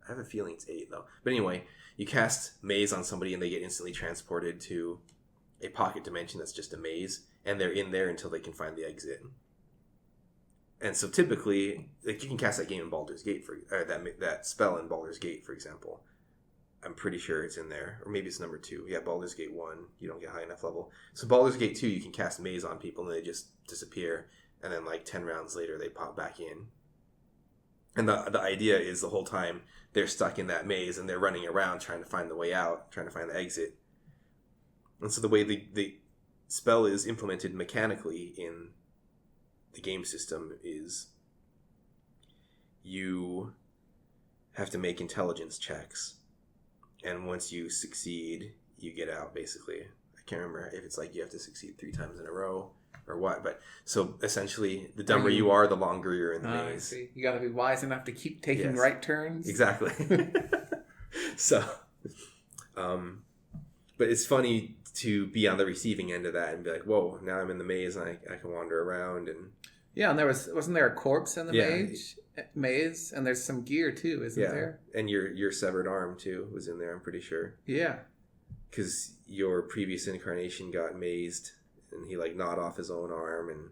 S2: I have a feeling it's 8 though. But anyway, you cast maze on somebody and they get instantly transported to a pocket dimension that's just a maze, and they're in there until they can find the exit. And so typically, like, you can cast that game in Baldur's Gate that spell in Baldur's Gate, for example. I'm pretty sure it's in there, or maybe it's number 2. Yeah, Baldur's Gate 1, you don't get high enough level. So Baldur's Gate 2, you can cast maze on people and they just disappear, and then like 10 rounds later they pop back in. And the idea is the whole time they're stuck in that maze and they're running around trying to find the way out, trying to find the exit. And so the way the spell is implemented mechanically in the game system is you have to make intelligence checks, and once you succeed you get out, basically. I can't remember if it's like you have to succeed 3 times in a row or what, but so essentially the dumber you are, the longer you're in the maze.
S1: I see. You got to be wise enough to keep taking right turns.
S2: Exactly. So but it's funny to be on the receiving end of that and be like, whoa, now I'm in the maze and I can wander around. And
S1: yeah, and wasn't there a corpse in the maze? And there's some gear too, isn't there?
S2: And your severed arm too was in there, I'm pretty sure.
S1: Yeah.
S2: Because your previous incarnation got mazed and he like gnawed off his own arm, and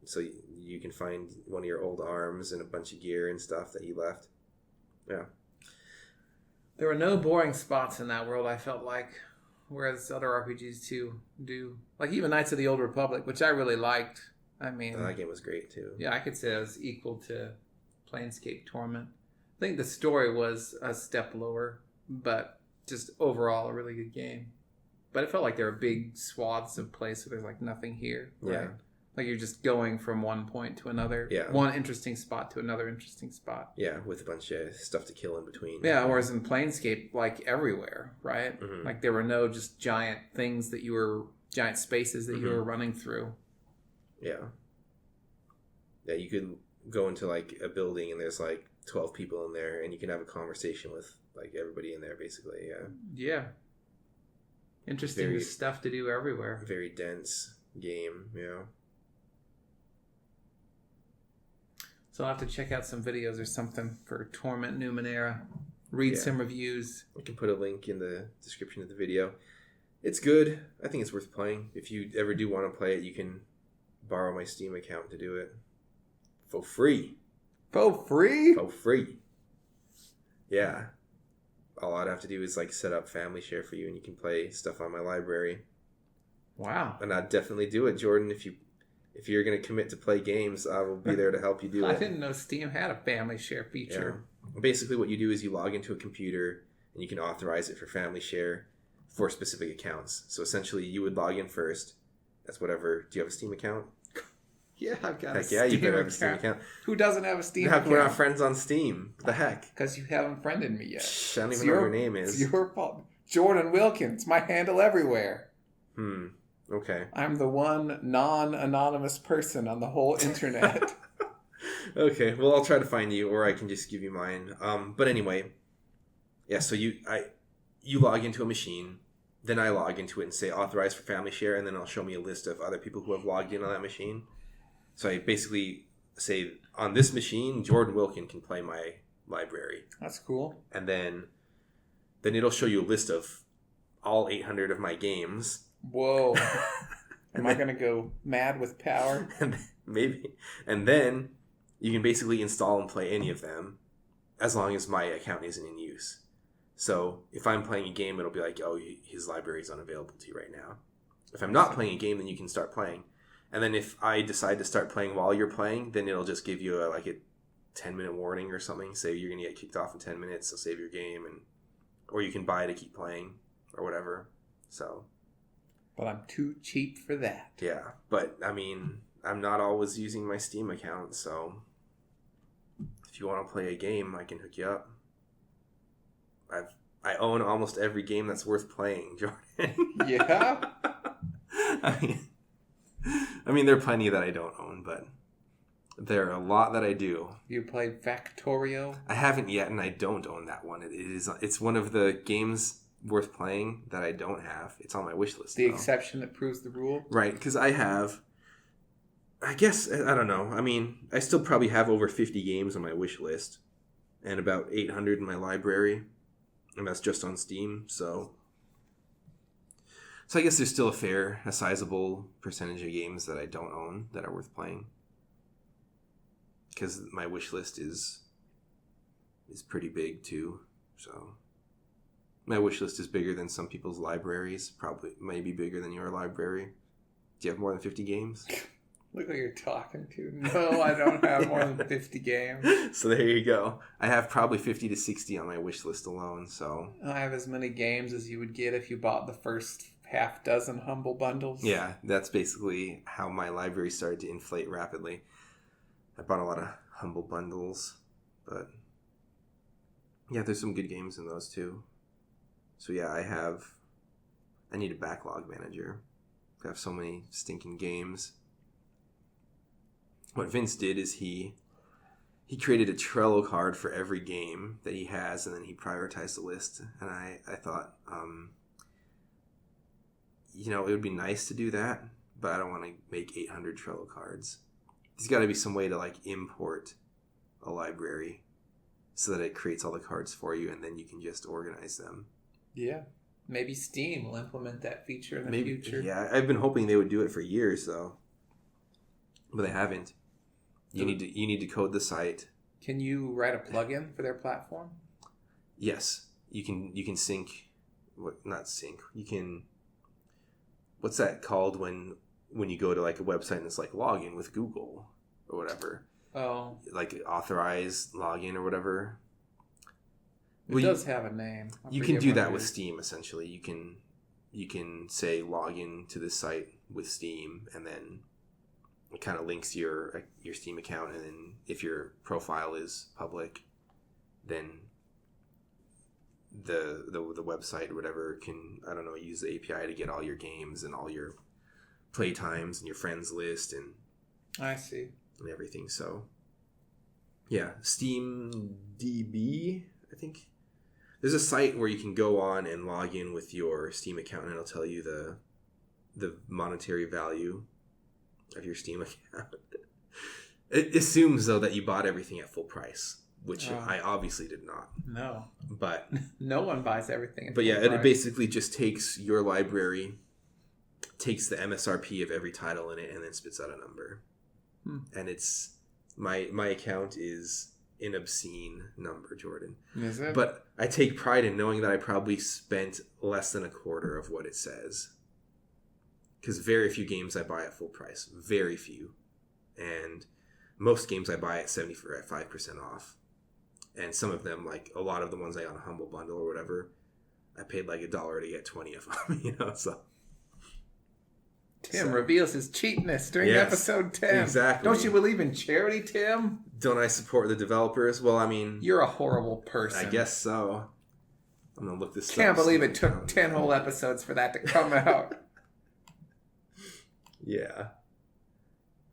S2: so you can find one of your old arms and a bunch of gear and stuff that he left. Yeah. There
S1: were no boring spots in that world, I felt like, whereas other RPGs too do. Like even Knights of the Old Republic, which I really liked. I mean,
S2: that game was great too.
S1: Yeah, I could say it was equal to Planescape Torment. I think the story was a step lower, but just overall a really good game. But it felt like there were big swaths of place where there's like nothing here. Right? Yeah. Like you're just going from one point to another. Yeah. One interesting spot to another interesting spot.
S2: Yeah, with a bunch of stuff to kill in between.
S1: Yeah, whereas in Planescape, like everywhere, right? Mm-hmm. Like there were no just giant spaces that you were running through.
S2: Yeah. Yeah, you could go into like a building and there's like 12 people in there and you can have a conversation with like everybody in there basically. Yeah.
S1: Yeah. Interesting stuff to do everywhere.
S2: Very dense game, yeah.
S1: So I'll have to check out some videos or something for Torment Numenera. Read some reviews.
S2: I can put a link in the description of the video. It's good. I think it's worth playing. If you ever do want to play it, you can borrow my Steam account to do it. For free.
S1: For free?
S2: For free. Yeah. All I'd have to do is like set up family share for you and you can play stuff on my library.
S1: Wow.
S2: And I'd definitely do it, Jordan. If you're going to commit to play games, I will be there to help you do it.
S1: I didn't know Steam had a family share feature.
S2: Yeah. Basically what you do is you log into a computer and you can authorize it for family share for specific accounts. So essentially you would log in first. That's whatever. Do you have a Steam account?
S1: Yeah, I've got
S2: a Steam account. You better have a Steam account.
S1: Who doesn't have a Steam account?
S2: We're not friends on Steam. What the heck?
S1: Because you haven't friended me yet.
S2: Shh, I don't even know what your name is.
S1: It's your fault. Jordan Wilkins. My handle everywhere.
S2: Okay.
S1: I'm the one non-anonymous person on the whole internet.
S2: Okay, well, I'll try to find you, or I can just give you mine. But anyway, yeah, so you log into a machine, then I log into it and say authorize for family share, and then it'll show me a list of other people who have logged in on that machine. So I basically say, on this machine, Jordan Wilkin can play my library.
S1: That's cool.
S2: And then it'll show you a list of all 800 of my games.
S1: Whoa. Am I going to go mad with power?
S2: Maybe. And then you can basically install and play any of them as long as my account isn't in use. So if I'm playing a game, it'll be like, oh, his library is unavailable to you right now. If I'm not playing a game, then you can start playing. And then if I decide to start playing while you're playing, then it'll just give you a 10-minute warning or something. Say you're going to get kicked off in 10 minutes, so save your game. or you can buy to keep playing or whatever. So,
S1: but I'm too cheap for that.
S2: Yeah, but I mean, I'm not always using my Steam account, so if you want to play a game, I can hook you up. I own almost every game that's worth playing, Jordan.
S1: Yeah.
S2: I mean, there are plenty that I don't own, but there are a lot that I do.
S1: You played Factorio?
S2: I haven't yet, and I don't own that one. It's one of the games worth playing that I don't have. It's on my wish list.
S1: The exception that proves the rule?
S2: Right, because I don't know. I mean, I still probably have over 50 games on my wish list and about 800 in my library, and that's just on Steam, so I guess there's still a sizable percentage of games that I don't own that are worth playing, because my wish list is pretty big too. So my wish list is bigger than some people's libraries, probably maybe bigger than your library. Do you have more than 50 games?
S1: Look who you're talking to. No, I don't have more than 50 games.
S2: So there you go. I have probably 50 to 60 on my wish list alone. So
S1: I have as many games as you would get if you bought the first half dozen Humble Bundles.
S2: Yeah, that's basically how my library started to inflate rapidly. I bought a lot of Humble Bundles, but yeah, there's some good games in those too. So yeah, I need a backlog manager. I have so many stinking games. What Vince did is he created a Trello card for every game that he has, and then he prioritized the list. And I thought, it would be nice to do that, but I don't want to make 800 Trello cards. There's got to be some way to import a library so that it creates all the cards for you, and then you can just organize them.
S1: Yeah. Maybe Steam will implement that feature in the future.
S2: Yeah, I've been hoping they would do it for years, though, but they haven't. You need to code the site.
S1: Can you write a plugin for their platform?
S2: Yes, you can sync. Not sync. You can. What's that called when you go to a website and it's login with Google or whatever?
S1: Oh,
S2: authorized login or whatever.
S1: It does have a name.
S2: You can do that with Steam. Essentially, you can say login to this site with Steam, and then it kind of links your Steam account, and then if your profile is public, then the website or whatever can, I don't know, use the API to get all your games and all your play times and your friends list and
S1: I see,
S2: and everything. So yeah, SteamDB, I think. There's a site where you can go on and log in with your Steam account, and it'll tell you the monetary value of your Steam account. It assumes, though, that you bought everything at full price, which I obviously did not.
S1: No.
S2: But
S1: no one buys everything at
S2: full price.
S1: But
S2: it basically just takes your library, takes the MSRP of every title in it, and then spits out a number. And it's my account is an obscene number, Jordan.
S1: Is it?
S2: But I take pride in knowing that I probably spent less than a quarter of what it says. Because very few games I buy at full price. Very few. And most games I buy at 75% off. And some of them, a lot of the ones I got on a Humble Bundle or whatever, I paid $1 to get 20 of them, so...
S1: Tim reveals his cheapness during episode 10.
S2: Exactly.
S1: Don't you believe in charity, Tim?
S2: Don't I support the developers? Well, I mean...
S1: You're a horrible person.
S2: I guess so. I'm going to look this up.
S1: Can't believe it took 10 whole episodes for that to come out.
S2: Yeah.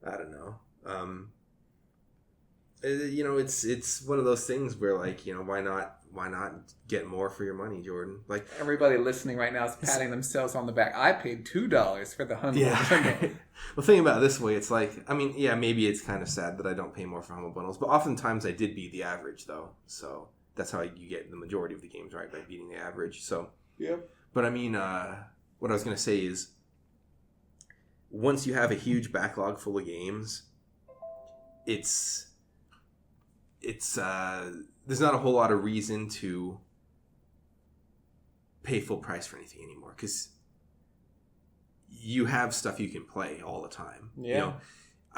S2: I don't know. It's one of those things where, why not get more for your money, Jordan?
S1: Everybody listening right now is patting themselves on the back. I paid $2 for the Humble Bundle.
S2: Well, think about it this way. It's maybe it's kind of sad that I don't pay more for Humble Bundles, but oftentimes I did beat the average, though. So that's how you get the majority of the games, right? By beating the average. So,
S1: yep.
S2: But I mean, what I was going to say is, once you have a huge backlog full of games, it's there's not a whole lot of reason to pay full price for anything anymore, because you have stuff you can play all the time.
S1: Yeah.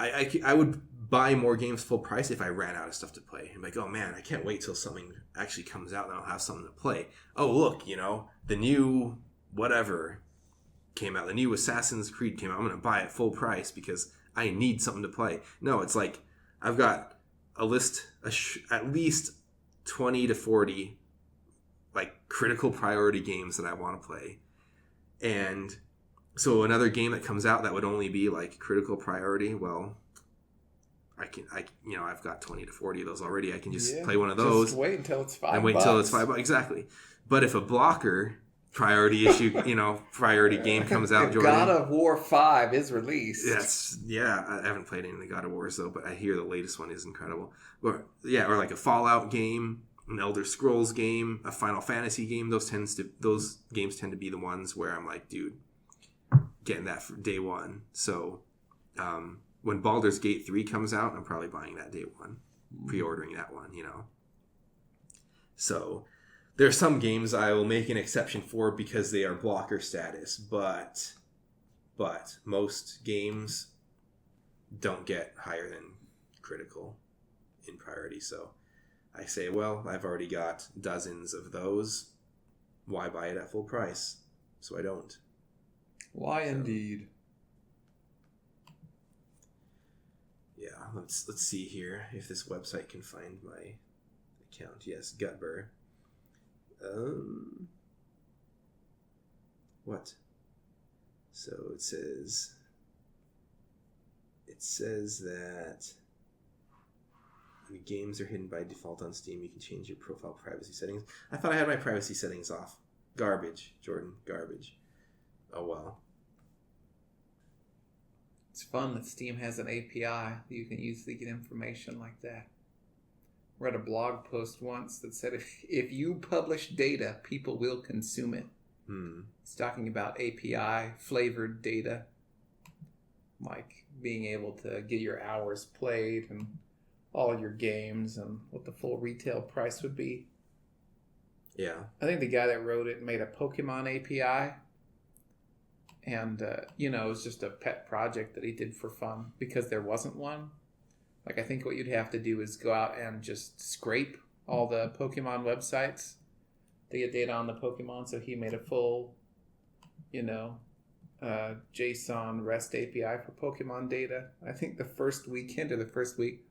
S2: I would buy more games full price if I ran out of stuff to play. I'm like, oh man, I can't wait till something actually comes out and I'll have something to play. Oh look, the new whatever came out. The new Assassin's Creed came out. I'm going to buy it full price because I need something to play. No, it's like I've got a list, at least 20 to 40 like critical priority games that I want to play. And so another game that comes out that would only be like critical priority, well, I've got 20 to 40 of those already. I can just play one of those.
S1: Just wait until it's $5.
S2: And wait until it's $5. Exactly. But if a blocker priority issue, priority game comes out,
S1: Jordan, God of War 5 is released.
S2: Yes. Yeah. I haven't played any of the God of Wars though, but I hear the latest one is incredible. Or like a Fallout game, an Elder Scrolls game, a Final Fantasy game. Those games tend to be the ones where I'm like, dude, getting that for day one. So, when Baldur's Gate 3 comes out, I'm probably buying that day one, pre-ordering that one, So, there are some games I will make an exception for because they are blocker status, but most games don't get higher than critical in priority. So, I say, well, I've already got dozens of those. Why buy it at full price? So I don't.
S1: Why indeed?
S2: Yeah, let's see here if this website can find my account. Yes, Gutber. What? So it says that games are hidden by default on Steam. You can change your profile privacy settings. I thought I had my privacy settings off. Garbage, Jordan. Garbage. Oh well.
S1: It's fun that Steam has an API that you can use to get information like that. I read a blog post once that said if you publish data, people will consume it. It's talking about API flavored data, like being able to get your hours played and all your games and what the full retail price would be.
S2: Yeah. I
S1: think the guy that wrote it made a Pokemon API. And, it was just a pet project that he did for fun because there wasn't one. Like, I think what you'd have to do is go out and just scrape all the Pokemon websites to get data on the Pokemon. So he made a full, JSON REST API for Pokemon data. I think the first week,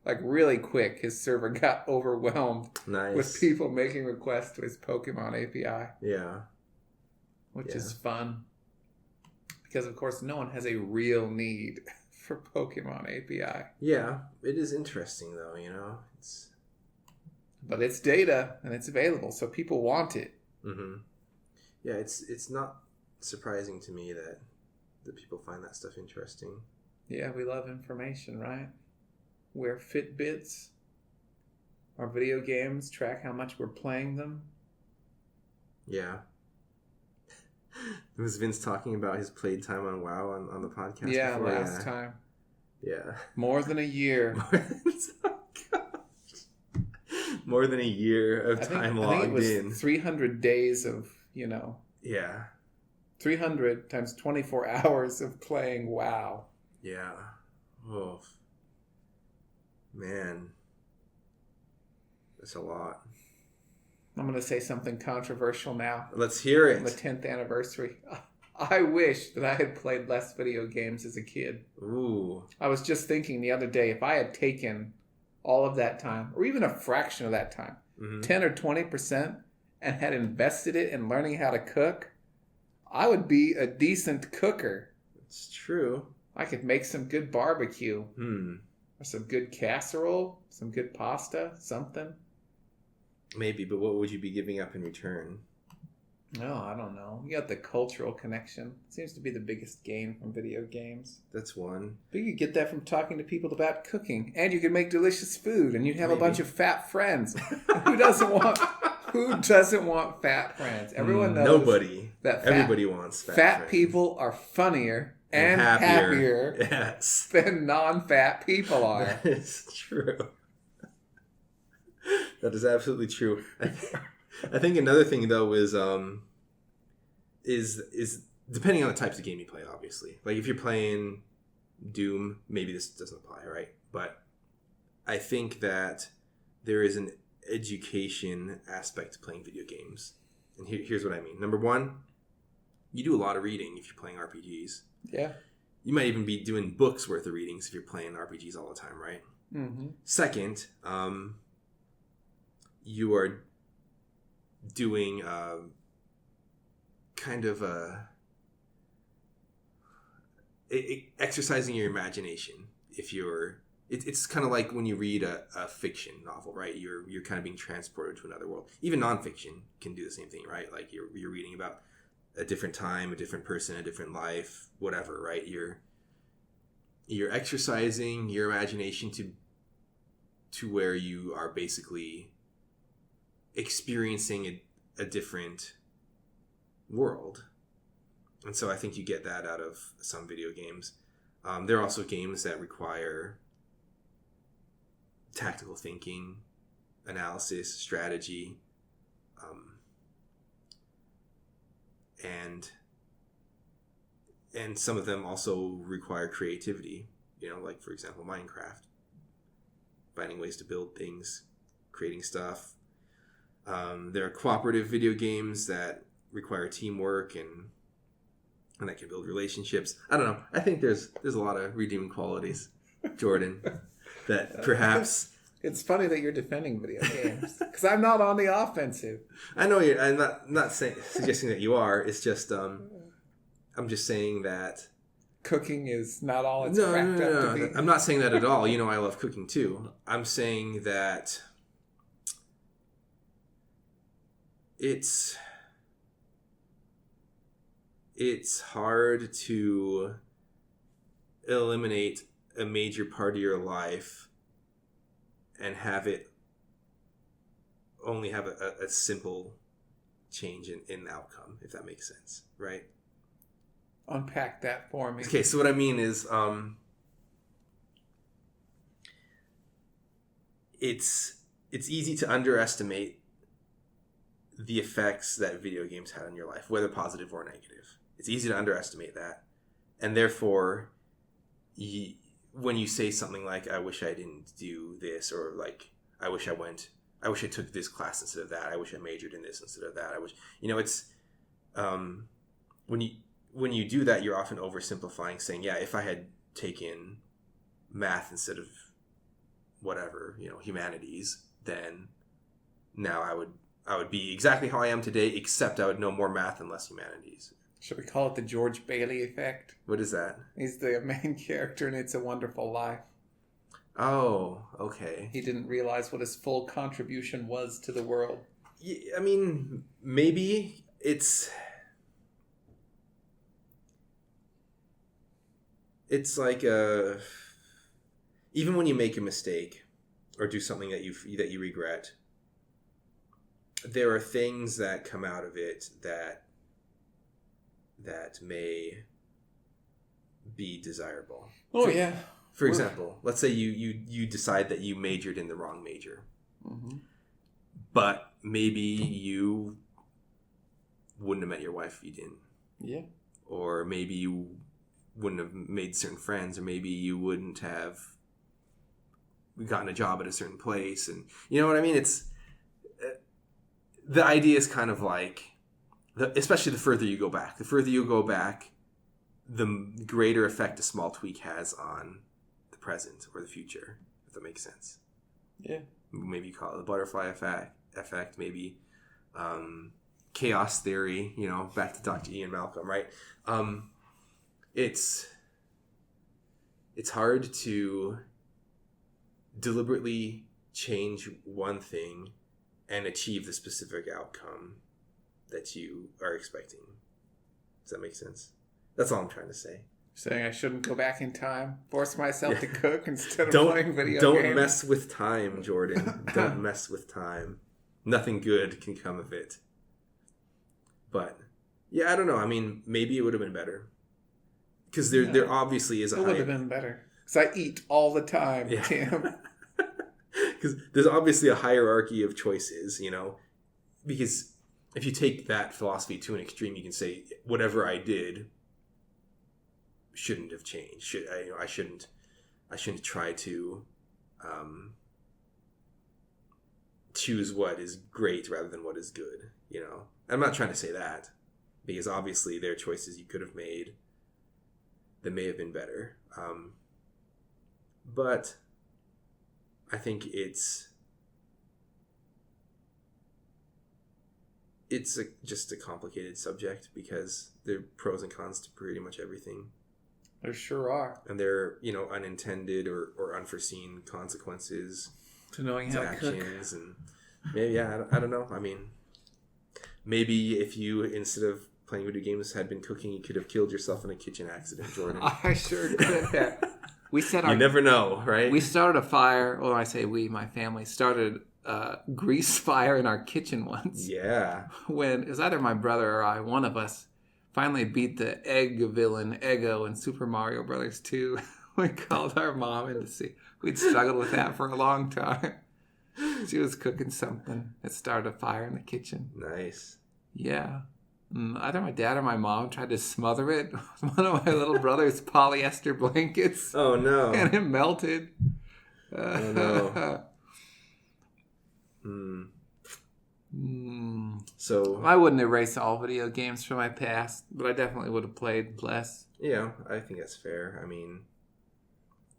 S1: like really quick, his server got overwhelmed with people making requests to his Pokemon API.
S2: Yeah.
S1: Which is fun. Because, of course, no one has a real need for Pokemon API.
S2: Yeah, it is interesting, though,
S1: But it's data, and it's available, so people want it.
S2: Mm-hmm. Yeah, it's not surprising to me that people find that stuff interesting.
S1: Yeah, we love information, right? Wear Fitbits. Our video games track how much we're playing them.
S2: Yeah. Was Vince talking about his played time on WoW on the podcast?
S1: Yeah, before? Last time.
S2: Yeah.
S1: More than a year.
S2: More than a year of time logged in.
S1: 300 days of,
S2: Yeah.
S1: 300 times 24 hours of playing WoW.
S2: Yeah. Oh. Man. That's a lot.
S1: I'm going to say something controversial now.
S2: Let's hear it.
S1: On the 10th anniversary. I wish that I had played less video games as a kid.
S2: Ooh.
S1: I was just thinking the other day, if I had taken all of that time, or even a fraction of that time, 10 or 20%, and had invested it in learning how to cook, I would be a decent cooker.
S2: It's true.
S1: I could make some good barbecue. Or some good casserole, some good pasta, something.
S2: Maybe, but what would you be giving up in return?
S1: No, I don't know. You got the cultural connection. It seems to be the biggest gain from video games.
S2: That's one.
S1: But you could get that from talking to people about cooking. And you could make delicious food. And you'd have a bunch of fat friends. Who doesn't want fat friends? Everyone knows.
S2: Nobody. Everybody wants fat friends.
S1: People are funnier and happier
S2: yes.
S1: than non-fat people are.
S2: That is true. That is absolutely true. I think another thing though is depending on the types of game you play. Obviously, like if you're playing, Doom, maybe this doesn't apply, right? But I think that there is an education aspect to playing video games. And here's what I mean. Number one, you do a lot of reading if you're playing RPGs.
S1: Yeah.
S2: You might even be doing books worth of readings if you're playing RPGs all the time, right?
S1: Mm-hmm.
S2: Second, you are doing kind of exercising your imagination. If you're, it's kind of like when you read a fiction novel, right? You're kind of being transported to another world. Even nonfiction can do the same thing, right? Like you're reading about a different time, a different person, a different life, whatever, right? You're exercising your imagination to where you are basically experiencing a different world. And so I think you get that out of some video games. There are also games that require tactical thinking, analysis, strategy, and some of them also require creativity. Like for example, Minecraft, finding ways to build things, creating stuff. There are cooperative video games that require teamwork and that can build relationships. I don't know. I think there's a lot of redeeming qualities, Jordan, that perhaps...
S1: It's funny that you're defending video games because I'm not on the offensive.
S2: I know I'm not suggesting that you are. It's just I'm just saying that
S1: cooking is not all it's cracked up to be.
S2: I'm not saying that at all. I love cooking too. I'm saying that it's hard to eliminate a major part of your life and have it only have a simple change in outcome, if that makes sense, right?
S1: Unpack that for me.
S2: Okay, so what I mean is it's easy to underestimate the effects that video games had on your life, whether positive or negative. It's easy to underestimate that. And therefore, when you say something like, I wish I didn't do this, or like, I wish I took this class instead of that, I wish I majored in this instead of that, it's, when you do that, you're often oversimplifying, saying, yeah, if I had taken math instead of whatever, humanities, then now I would be exactly how I am today, except I would know more math and less humanities.
S1: Should we call it the George Bailey effect?
S2: What is that?
S1: He's the main character in It's a Wonderful Life.
S2: Oh, okay.
S1: He didn't realize what his full contribution was to the world.
S2: Yeah, I mean, maybe it's like even when you make a mistake or do something that you regret, there are things that come out of it that may be desirable.
S1: Oh, yeah.
S2: For example, let's say you decide that you majored in the wrong major.
S1: Mm-hmm.
S2: But maybe you wouldn't have met your wife if you didn't.
S1: Yeah.
S2: Or maybe you wouldn't have made certain friends, or maybe you wouldn't have gotten a job at a certain place. And you know what I mean? It's the idea is kind of like, especially the further you go back. The further you go back, the greater effect a small tweak has on the present or the future, if that makes sense.
S1: Yeah. Maybe
S2: you call it the butterfly effect, maybe chaos theory, back to Dr. Ian Malcolm, right? It's hard to deliberately change one thing and achieve the specific outcome that you are expecting. Does that make sense? That's all I'm trying to say.
S1: Saying I shouldn't go back in time, force myself to cook instead of playing video games.
S2: Don't mess with time, Jordan. Don't mess with time. Nothing good can come of it. But, yeah, I don't know. I mean, maybe it would have been better. Because there obviously is a
S1: It would have been better. Because I eat all the time, Tim.
S2: Because there's obviously a hierarchy of choices, Because if you take that philosophy to an extreme, you can say, whatever I did shouldn't have changed. I shouldn't try to choose what is great rather than what is good. I'm not trying to say that, because obviously there are choices you could have made that may have been better. But I think it's just a complicated subject, because there are pros and cons to pretty much everything.
S1: There sure are.
S2: And there are, unintended or unforeseen consequences
S1: to knowing how to
S2: actions. And maybe, I don't know. I mean, maybe if you, instead of playing video games, had been cooking, you could have killed yourself in a kitchen accident, Jordan.
S1: I sure could have.
S2: You never know, right?
S1: We started a fire. Well, I say we, my family, started a grease fire in our kitchen once.
S2: Yeah.
S1: When it was either my brother or I, one of us, finally beat the egg villain, Eggo, in Super Mario Brothers 2. We called our mom in to see. We'd struggled with that for a long time. She was cooking something. It started a fire in the kitchen.
S2: Nice.
S1: Yeah. Either my dad or my mom tried to smother it with one of my little brother's polyester blankets.
S2: Oh, no.
S1: And it melted.
S2: Oh, no. So
S1: I wouldn't erase all video games from my past, but I definitely would have played less.
S2: Yeah, I think that's fair. I mean,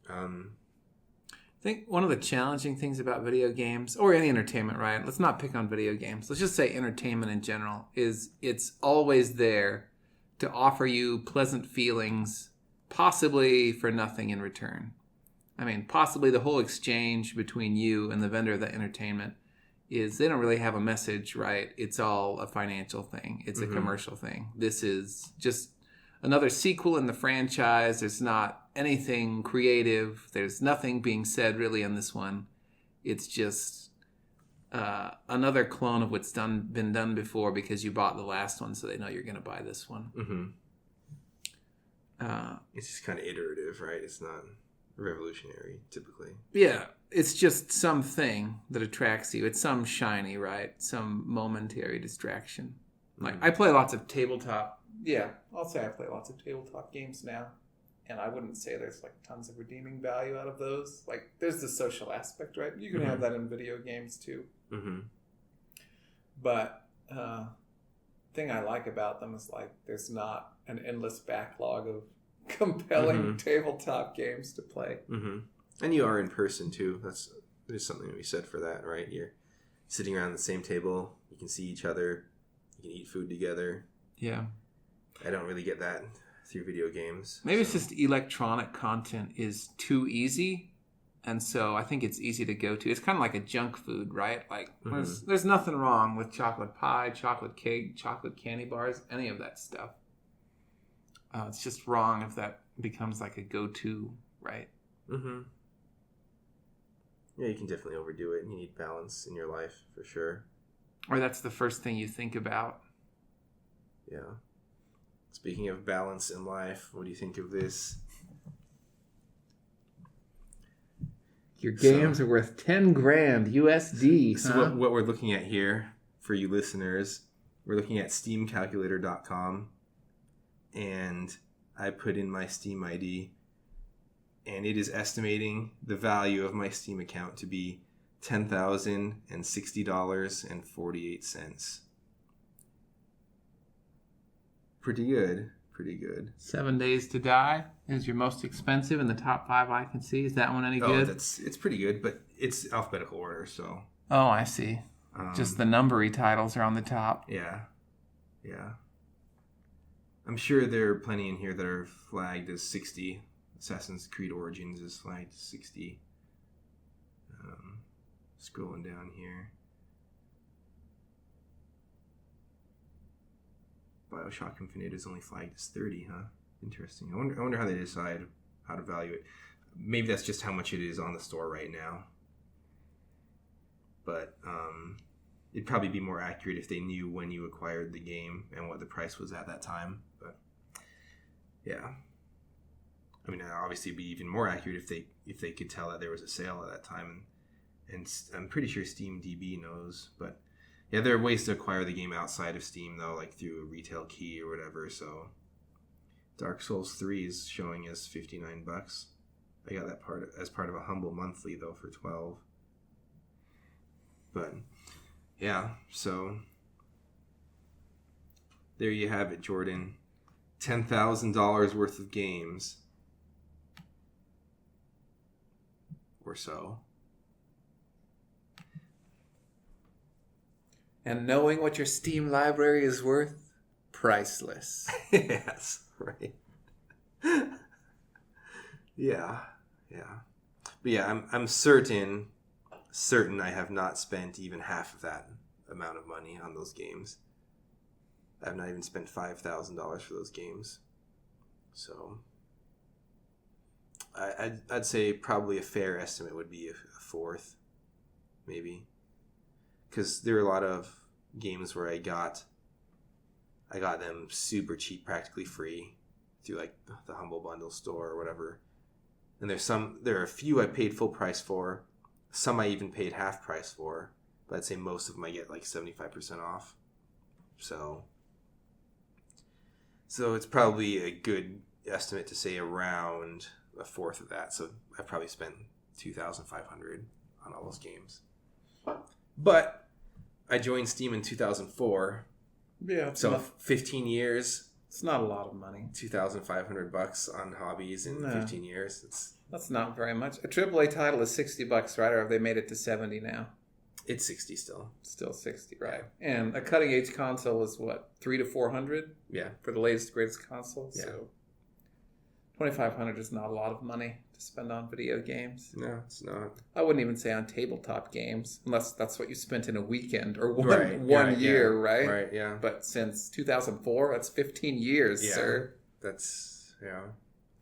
S1: I think one of the challenging things about video games, or any entertainment, right? Let's not pick on video games. Let's just say entertainment in general, is it's always there to offer you pleasant feelings, possibly for nothing in return. I mean, possibly the whole exchange between you and the vendor of that entertainment is they don't really have a message, right? It's all a financial thing. It's a commercial thing. This is just another sequel in the franchise. There's not anything creative. There's nothing being said really in this one. It's just another clone of what's been done before because you bought the last one, so they know you're going to buy this one.
S2: Mm-hmm. It's just kind of iterative, right? It's not revolutionary, typically.
S1: Yeah, it's just something that attracts you. It's some shiny, right? Some momentary distraction. Like, I play lots of tabletop. Yeah, I'll say I play lots of tabletop games now. And I wouldn't say there's like tons of redeeming value out of those. Like, there's the social aspect, right? You can have that in video games too. But thing I like about them is like there's not an endless backlog of compelling tabletop games to play.
S2: And you are in person too. There's something to be said for that, right? You're sitting around the same table. You can see each other. You can eat food together.
S1: Yeah.
S2: I don't really get that through video games.
S1: Maybe it's just electronic content is too easy, and so I think it's easy to go to. It's kind of like a junk food, right? Like there's nothing wrong with chocolate pie, chocolate cake, chocolate candy bars, any of that stuff. It's just wrong if that becomes like a go-to, right?
S2: Yeah, you can definitely overdo it, and you need balance in your life for sure.
S1: Or that's the first thing you think about.
S2: Yeah. Speaking of balance in life, what do you think of this?
S1: Your games are worth $10,000 USD.
S2: So what we're looking at here, for you listeners, we're looking at steamcalculator.com, and I put in my Steam ID, and it is estimating the value of my Steam account to be $10,060.48. Pretty good.
S1: 7 Days to Die is your most expensive in the top 5 I can see. Is that one any good?
S2: It's pretty good, but it's alphabetical order, so.
S1: Oh, I see. Just the numbery titles are on the top.
S2: Yeah. I'm sure there are plenty in here that are flagged as 60. Assassin's Creed Origins is flagged as 60. Scrolling down here. BioShock Infinite is only flagged as 30, huh? Interesting. I wonder how they decide how to value it. Maybe that's just how much it is on the store right now. But it'd probably be more accurate if they knew when you acquired the game and what the price was at that time. But yeah. I mean, obviously it'd be even more accurate if they could tell that there was a sale at that time. And I'm pretty sure SteamDB knows, but yeah, there are ways to acquire the game outside of Steam, though, like through a retail key or whatever, so Dark Souls 3 is showing as $59. I got that as part of a Humble Monthly though for $12. But yeah, so there you have it, Jordan. $10,000 worth of games. Or so.
S1: And knowing what your Steam library is worth, priceless.
S2: Yes, right. Yeah. But yeah, I'm certain I have not spent even half of that amount of money on those games. I have not even spent $5,000 for those games. So I'd say probably a fair estimate would be a fourth, maybe. Because there are a lot of games where I got them super cheap, practically free, through like the Humble Bundle store or whatever. And there are a few I paid full price for. Some I even paid half price for. But I'd say most of them I get like 75% off. So it's probably a good estimate to say around a fourth of that. So I've probably spent $2,500 on all those games. But I joined Steam in 2004.
S1: Yeah.
S2: So 15 years.
S1: It's not a lot of money.
S2: $2,500 on hobbies in 15 years.
S1: That's not very much. A AAA title is $60, right? Or have they made it to 70 now?
S2: It's 60 still.
S1: Still 60, right? And a cutting edge console is what, $300 to $400?
S2: Yeah.
S1: For the latest greatest console.
S2: Yeah.
S1: So $2,500 is not a lot of money to spend on video games.
S2: No, it's not.
S1: I wouldn't even say on tabletop games, unless that's what you spent in a weekend or one year, right?
S2: Right, yeah.
S1: But since 2004, that's 15 years, sir.
S2: That's, yeah.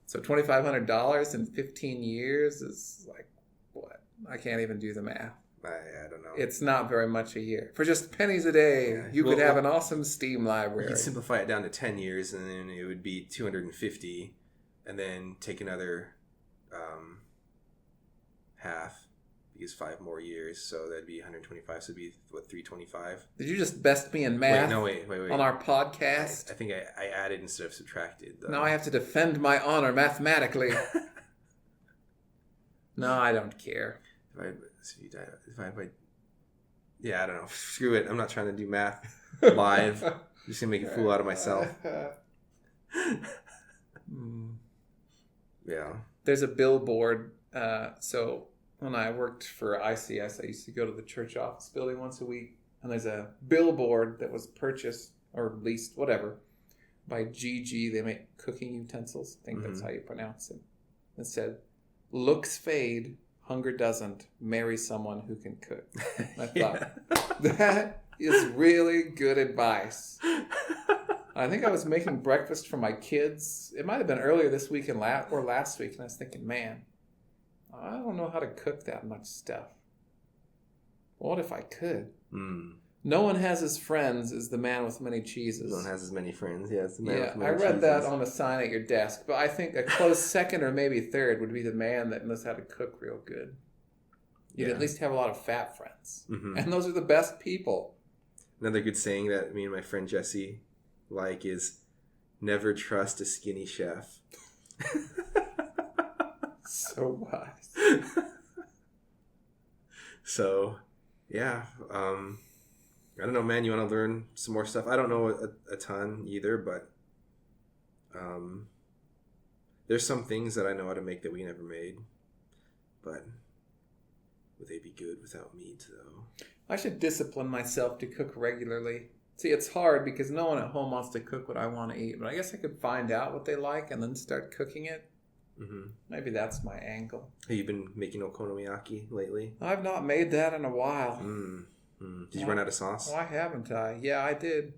S1: So $2,500 in 15 years is like, what? I can't even do the math.
S2: I don't know.
S1: It's not very much a year. For just pennies a day, you could have an awesome Steam library.
S2: You could simplify it down to 10 years, and then it would be $250, and then take another half, because 5 more years, so that'd be 125. So it'd be what, 325?
S1: Did you just best me in math?
S2: Wait.
S1: On our podcast?
S2: I think I added instead of subtracted.
S1: Now I have to defend my honor mathematically. No, I don't care.
S2: Yeah, I don't know. Screw it. I'm not trying to do math live. I'm just gonna make a fool out of myself. Yeah.
S1: There's a billboard. So when I worked for ICS, I used to go to the church office building once a week, and there's a billboard that was purchased or leased, whatever, by GG. They make cooking utensils. I think that's how you pronounce it. It said, "Looks fade, hunger doesn't. Marry someone who can cook." I thought, that is really good advice. I think I was making breakfast for my kids. It might have been earlier this week or last week, and I was thinking, man, I don't know how to cook that much stuff. What if I could? No one has his friends is the man with many cheeses.
S2: No one has as many friends. Yeah, it's the man with many
S1: I read
S2: cheeses.
S1: that on a sign at your desk, but I think a close second or maybe third would be the man that knows how to cook real good. You'd at least have a lot of fat friends. And those are the best people.
S2: Another good saying that me and my friend Jesse like is, never trust a skinny chef.
S1: So wise.
S2: So, yeah. I don't know, man. You want to learn some more stuff? I don't know a ton either, but there's some things that I know how to make that we never made. But would they be good without meat, though?
S1: I should discipline myself to cook regularly. See, it's hard because no one at home wants to cook what I want to eat. But I guess I could find out what they like and then start cooking it. Maybe that's my angle.
S2: Have you been making okonomiyaki lately?
S1: I've not made that in a while.
S2: Did you run out of sauce?
S1: Why haven't I? Yeah, I did.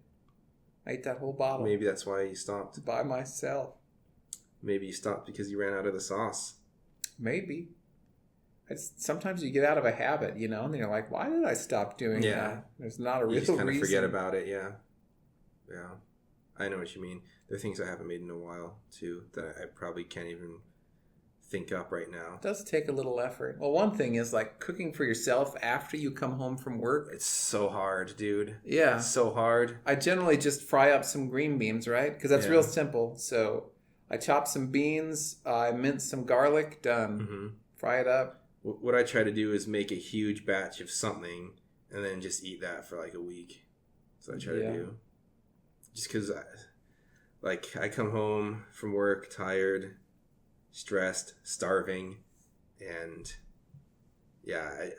S1: I ate that whole bottle.
S2: Maybe that's why you stopped.
S1: By myself.
S2: Maybe you stopped because you ran out of the sauce.
S1: Maybe. Sometimes you get out of a habit, and then you're like, why did I stop doing that? There's not a real reason.
S2: You just kind of forget about it, yeah. Yeah. I know what you mean. There are things I haven't made in a while, too, that I probably can't even think up right now.
S1: It does take a little effort. Well, one thing is like cooking for yourself after you come home from work.
S2: It's so hard, dude.
S1: Yeah.
S2: It's so hard.
S1: I generally just fry up some green beans, right? Because that's real simple. So I chop some beans. I mince some garlic. Done.
S2: Mm-hmm.
S1: Fry it up.
S2: What I try to do is make a huge batch of something and then just eat that for like a week. So I try to do. Just because I come home from work tired, stressed, starving, and I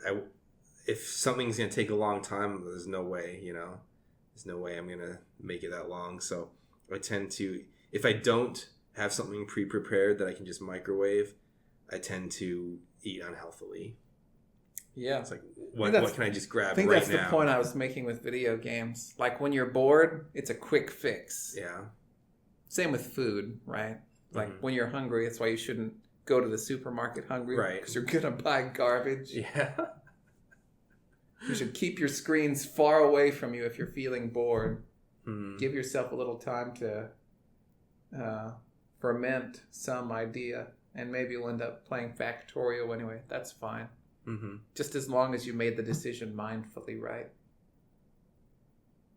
S2: if something's going to take a long time, there's no way, there's no way I'm going to make it that long. So I tend to, if I don't have something pre-prepared that I can just microwave, I tend to eat unhealthily.
S1: Yeah.
S2: It's like, what can I just grab right now?
S1: I think that's the point I was making with video games. Like, when you're bored, it's a quick fix.
S2: Yeah.
S1: Same with food, right? Like, when you're hungry, that's why you shouldn't go to the supermarket hungry.
S2: Right.
S1: Because you're going to buy garbage.
S2: Yeah.
S1: You should keep your screens far away from you if you're feeling bored.
S2: Mm.
S1: Give yourself a little time to ferment some idea. And maybe you'll end up playing Factorio anyway. That's fine.
S2: Mm-hmm.
S1: Just as long as you made the decision mindfully, right?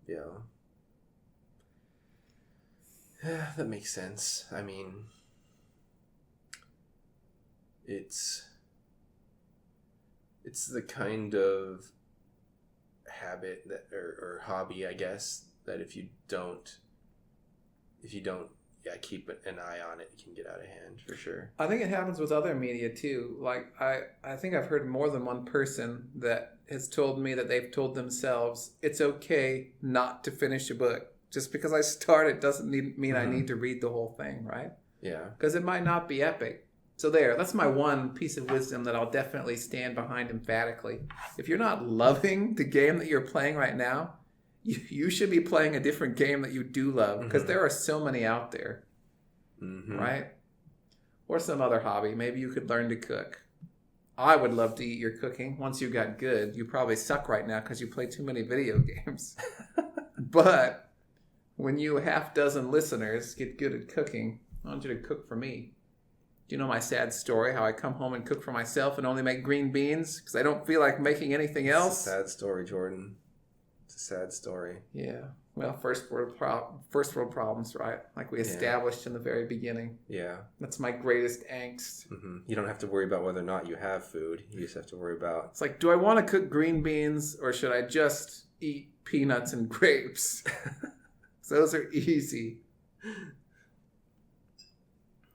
S2: Yeah. Yeah, that makes sense. I mean, it's the kind of habit that or hobby, I guess, that if you don't keep an eye on it, it can get out of hand for sure.
S1: I think it happens with other media too. Like, I think I've heard more than one person that has told me that they've told themselves it's okay not to finish a book. Just because I start it doesn't mean I need to read the whole thing, right?
S2: Yeah.
S1: Because it might not be epic. So that's my one piece of wisdom that I'll definitely stand behind emphatically. If you're not loving the game that you're playing right now, you should be playing a different game that you do love, because there are so many out there, right? Or some other hobby. Maybe you could learn to cook. I would love to eat your cooking. Once you got good, you probably suck right now because you play too many video games. But when you half dozen listeners get good at cooking, I want you to cook for me. Do you know my sad story, how I come home and cook for myself and only make green beans because I don't feel like making anything else?
S2: It's a sad story, Jordan. It's a sad story.
S1: Yeah. Well, first world problems, right? Like we established in the very beginning.
S2: Yeah.
S1: That's my greatest angst.
S2: Mm-hmm. You don't have to worry about whether or not you have food. You just have to worry about...
S1: It's like, do I want to cook green beans or should I just eat peanuts and grapes? Those are easy.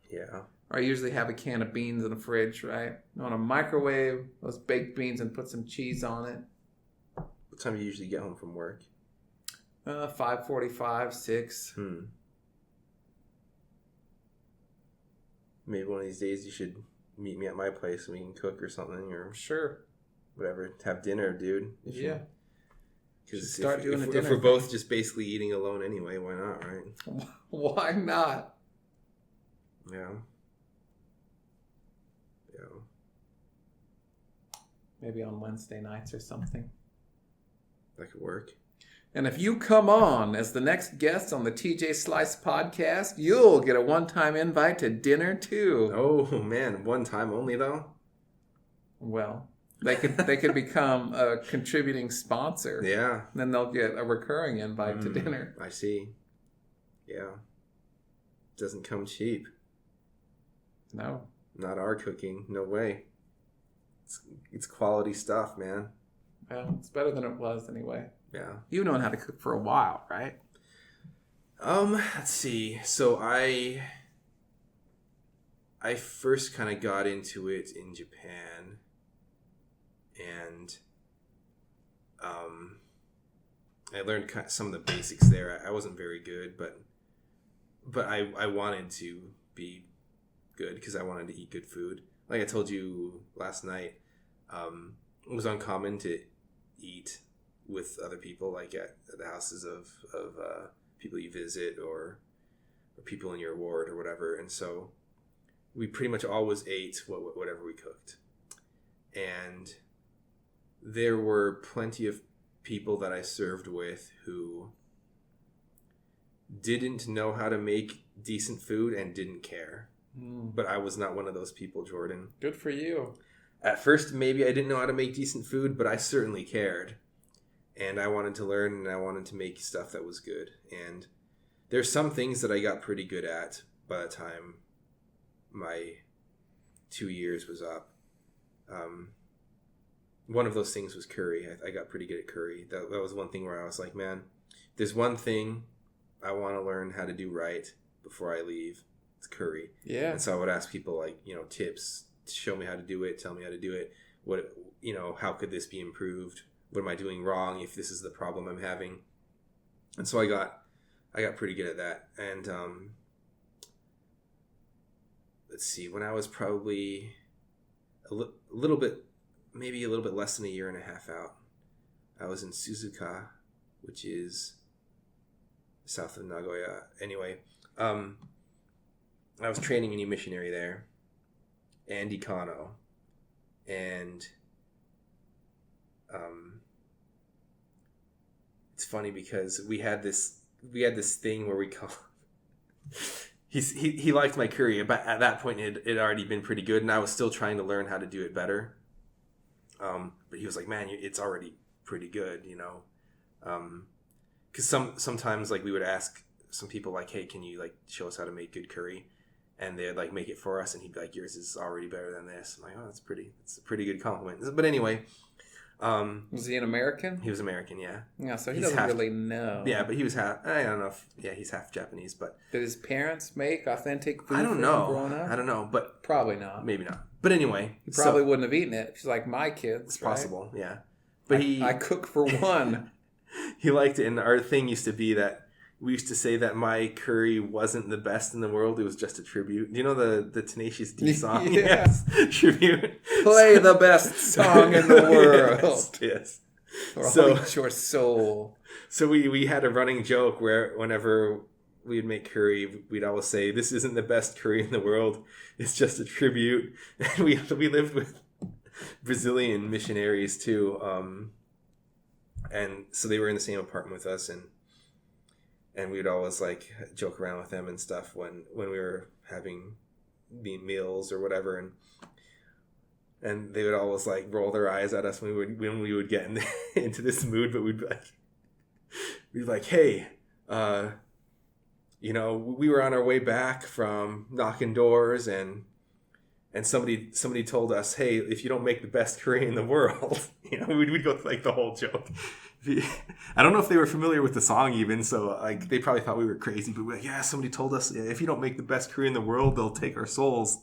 S2: Yeah.
S1: Or I usually have a can of beans in the fridge, right? I want to microwave those baked beans and put some cheese on it.
S2: What time do you usually get home from work?
S1: 5:45, 6.
S2: Maybe one of these days you should meet me at my place and we can cook or something, or
S1: sure,
S2: whatever. Have dinner, dude.
S1: Because if
S2: we're both just basically eating alone anyway, why not, right?
S1: Why not?
S2: Yeah.
S1: Maybe on Wednesday nights or something.
S2: That could work.
S1: And if you come on as the next guest on the TJ Slice podcast, you'll get a one-time invite to dinner too.
S2: Oh man, one time only though?
S1: Well, they could become a contributing sponsor.
S2: Yeah.
S1: And then they'll get a recurring invite to dinner.
S2: I see. Yeah. Doesn't come cheap.
S1: No.
S2: Not our cooking. No way. It's quality stuff, man.
S1: Well, it's better than it was anyway.
S2: Yeah.
S1: You've known how to cook for a while, right?
S2: Let's see. So I first kind of got into it in Japan, and I learned some of the basics there. I wasn't very good, but I wanted to be good because I wanted to eat good food. Like I told you last night, it was uncommon to eat with other people, like at the houses of people you visit or people in your ward or whatever. And so we pretty much always ate whatever we cooked. And there were plenty of people that I served with who didn't know how to make decent food and didn't care. But I was not one of those people, Jordan.
S1: Good for you.
S2: At first, maybe I didn't know how to make decent food, but I certainly cared. And I wanted to learn, and I wanted to make stuff that was good. And there's some things that I got pretty good at, by the time my 2 years was up. One of those things was curry. I got pretty good at curry. That was one thing where I was like, man, there's one thing I want to learn how to do right before I leave. It's curry.
S1: Yeah.
S2: And so I would ask people like, tips, show me how to do it, tell me how to do it. What, how could this be improved? What am I doing wrong if this is the problem I'm having? And so I got pretty good at that. And let's see, when I was probably a little bit less than a year and a half out, I was in Suzuka, which is south of Nagoya. Anyway, I was training a new missionary there, Andy Kano, and it's funny because we had this thing where we call he liked my curry, but at that point it had already been pretty good, and I was still trying to learn how to do it better. But he was like, "Man, it's already pretty good," because sometimes like we would ask some people like, "Hey, can you like show us how to make good curry?" And they'd like make it for us, and he'd be like, "Yours is already better than this." I'm like, "Oh, it's a pretty good compliment." But anyway,
S1: was he an American?
S2: He was American, yeah.
S1: Yeah, so he doesn't really know.
S2: Yeah, but he was half. I don't know if he's half Japanese, but
S1: did his parents make authentic food?
S2: I don't know.
S1: Growing up?
S2: I don't know, but
S1: probably not.
S2: Maybe not. But anyway,
S1: he probably wouldn't have eaten it. He's like my kids.
S2: It's possible,
S1: right?
S2: Yeah. But
S1: I cook for one.
S2: He liked it, and our thing used to be that we used to say that my curry wasn't the best in the world. It was just a tribute. Do you know the Tenacious D song?
S1: Yeah.
S2: Yes. Tribute.
S1: Play the best song in the world.
S2: Yes.
S1: So your soul.
S2: So we had a running joke where whenever we'd make curry, we'd always say, "This isn't the best curry in the world. It's just a tribute." And we lived with Brazilian missionaries too, and so they were in the same apartment with us, and we would always like joke around with them and stuff when we were having meals or whatever, and they would always like roll their eyes at us when we would get into this mood, but we'd be like, "Hey, we were on our way back from knocking doors, and somebody told us, 'Hey, if you don't make the best curry in the world,'" we'd go like the whole joke. I don't know if they were familiar with the song even, so like they probably thought we were crazy, but we're like, "Yeah, somebody told us if you don't make the best curry in the world, they'll take our souls."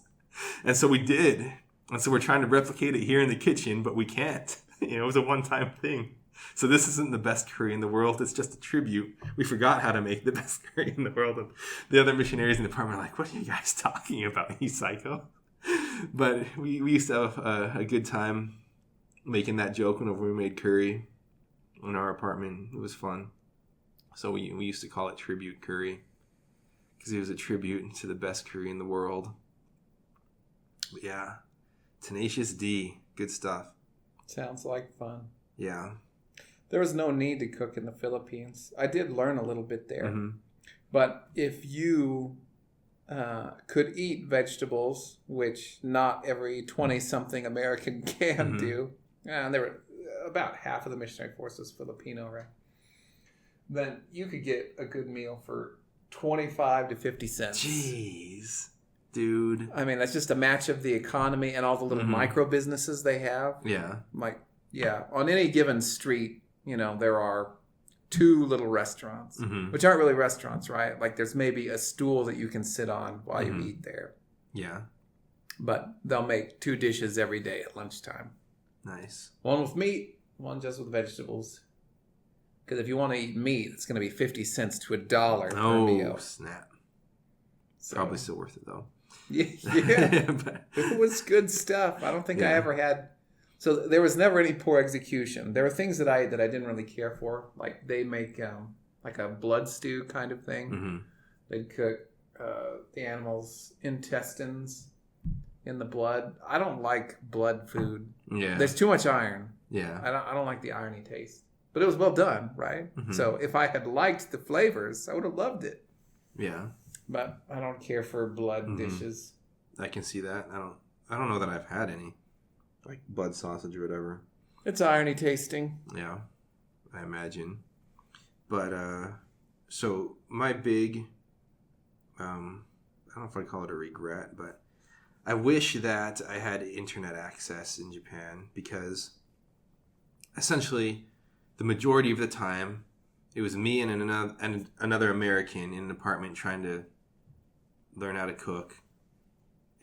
S2: And so we did. And so we're trying to replicate it here in the kitchen, but we can't. It was a one-time thing. So this isn't the best curry in the world. It's just a tribute. We forgot how to make the best curry in the world. And the other missionaries in the apartment are like, "What are you guys talking about, you psycho?" But we used to have a good time making that joke whenever we made curry in our apartment. It was fun. So we used to call it tribute curry because it was a tribute to the best curry in the world. But yeah, Tenacious D, good stuff.
S1: Sounds like fun.
S2: Yeah.
S1: There was no need to cook in the Philippines. I did learn a little bit there.
S2: Mm-hmm.
S1: But if you could eat vegetables, which not every 20-something American can do, and there were about half of the missionary force was Filipino, right? Then you could get a good meal for 25 to 50 cents.
S2: Jeez. Dude.
S1: I mean, that's just a match of the economy and all the little micro businesses they have.
S2: Yeah.
S1: Like, yeah, on any given street, there are 2 little restaurants, which aren't really restaurants, right? Like there's maybe a stool that you can sit on while you eat there.
S2: Yeah.
S1: But they'll make 2 dishes every day at lunchtime.
S2: Nice.
S1: One with meat, one just with vegetables. Because if you want to eat meat, it's going to be 50 cents to $1 per meal.
S2: Oh, snap. So, probably still worth it, though.
S1: Yeah. It was good stuff. I don't think I ever had... So there was never any poor execution. There were things that I didn't really care for. Like they make like a blood stew kind of thing.
S2: Mm-hmm.
S1: They'd cook the animal's intestines in the blood. I don't like blood food.
S2: Yeah.
S1: There's too much iron.
S2: Yeah.
S1: I don't like the irony taste. But it was well done, right? Mm-hmm. So if I had liked the flavors, I would have loved it.
S2: Yeah.
S1: But I don't care for blood dishes.
S2: I can see that. I don't know that I've had any. Like blood sausage or whatever.
S1: It's irony tasting.
S2: Yeah, I imagine. But so my big, I don't don't know if I'd call it a regret, but I wish that I had internet access in Japan, because essentially the majority of the time it was me and another American in an apartment trying to learn how to cook.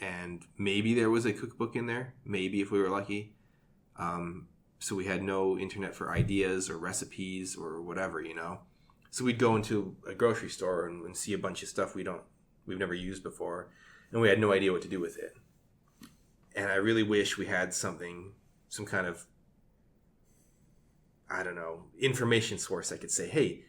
S2: And maybe there was a cookbook in there, maybe if we were lucky. So we had no internet for ideas or recipes or whatever, you know. So we'd go into a grocery store and see a bunch of stuff we've never used before, and we had no idea what to do with it. And I really wish we had some kind of, I don't know, information source that could say, hey,